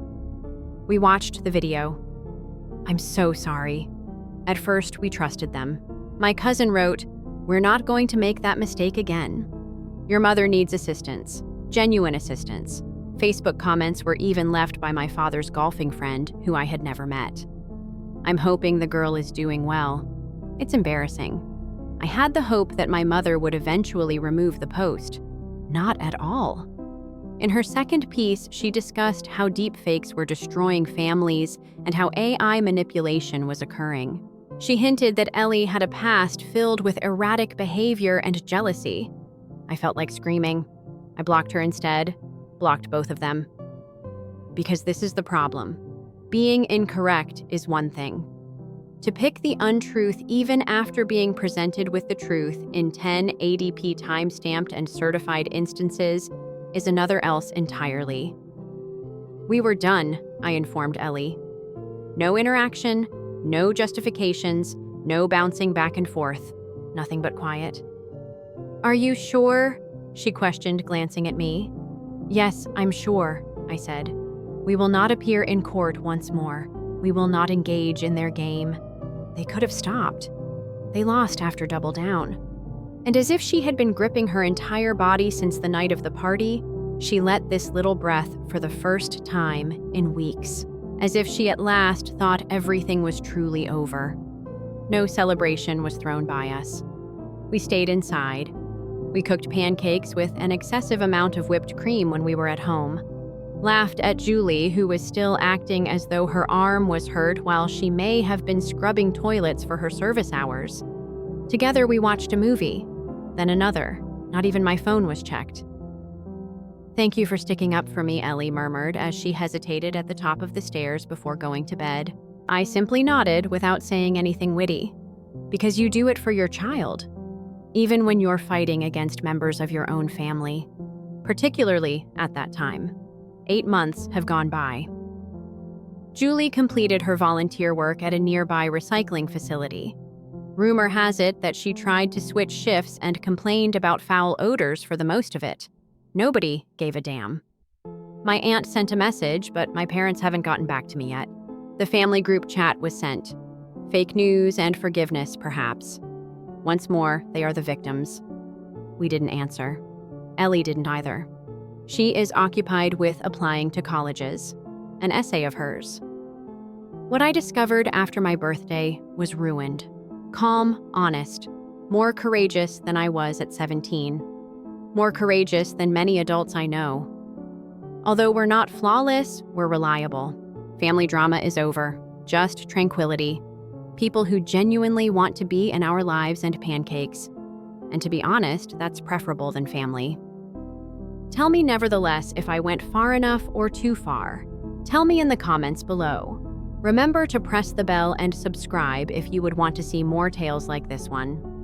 Speaker 1: We watched the video. I'm so sorry. At first, we trusted them. My cousin wrote, "We're not going to make that mistake again. Your mother needs assistance, genuine assistance." Facebook comments were even left by my father's golfing friend, who I had never met. I'm hoping the girl is doing well. It's embarrassing. I had the hope that my mother would eventually remove the post. Not at all. In her second piece, she discussed how deepfakes were destroying families and how AI manipulation was occurring. She hinted that Ellie had a past filled with erratic behavior and jealousy. I felt like screaming. I blocked her instead, blocked both of them. Because this is the problem. Being incorrect is one thing. To pick the untruth even after being presented with the truth in 10 ADP time-stamped and certified instances is another else entirely. We were done, I informed Ellie. No interaction, no justifications, no bouncing back and forth. Nothing but quiet. Are you sure? She questioned, glancing at me. Yes, I'm sure, I said. We will not appear in court once more. We will not engage in their game. They could have stopped. They lost after Double Down. And as if she had been gripping her entire body since the night of the party, she let this little breath for the first time in weeks, as if she at last thought everything was truly over. No celebration was thrown by us. We stayed inside. We cooked pancakes with an excessive amount of whipped cream when we were at home. Laughed at Julie, who was still acting as though her arm was hurt while she may have been scrubbing toilets for her service hours. Together we watched a movie, then another. Not even my phone was checked. Thank you for sticking up for me, Ellie murmured as she hesitated at the top of the stairs before going to bed. I simply nodded without saying anything witty. Because you do it for your child, even when you're fighting against members of your own family, particularly at that time. 8 months have gone by. Julie completed her volunteer work at a nearby recycling facility. Rumor has it that she tried to switch shifts and complained about foul odors for the most of it. Nobody gave a damn. My aunt sent a message, but my parents haven't gotten back to me yet. The family group chat was sent. Fake news and forgiveness, perhaps. Once more, they are the victims. We didn't answer. Ellie didn't either. She is occupied with applying to colleges. An essay of hers. What I discovered after my birthday was ruined. Calm, honest, more courageous than I was at 17. More courageous than many adults I know. Although we're not flawless, we're reliable. Family drama is over. Just tranquility. People who genuinely want to be in our lives and pancakes. And to be honest, that's preferable than family. Tell me nevertheless if I went far enough or too far. Tell me in the comments below. Remember to press the bell and subscribe if you would want to see more tales like this one.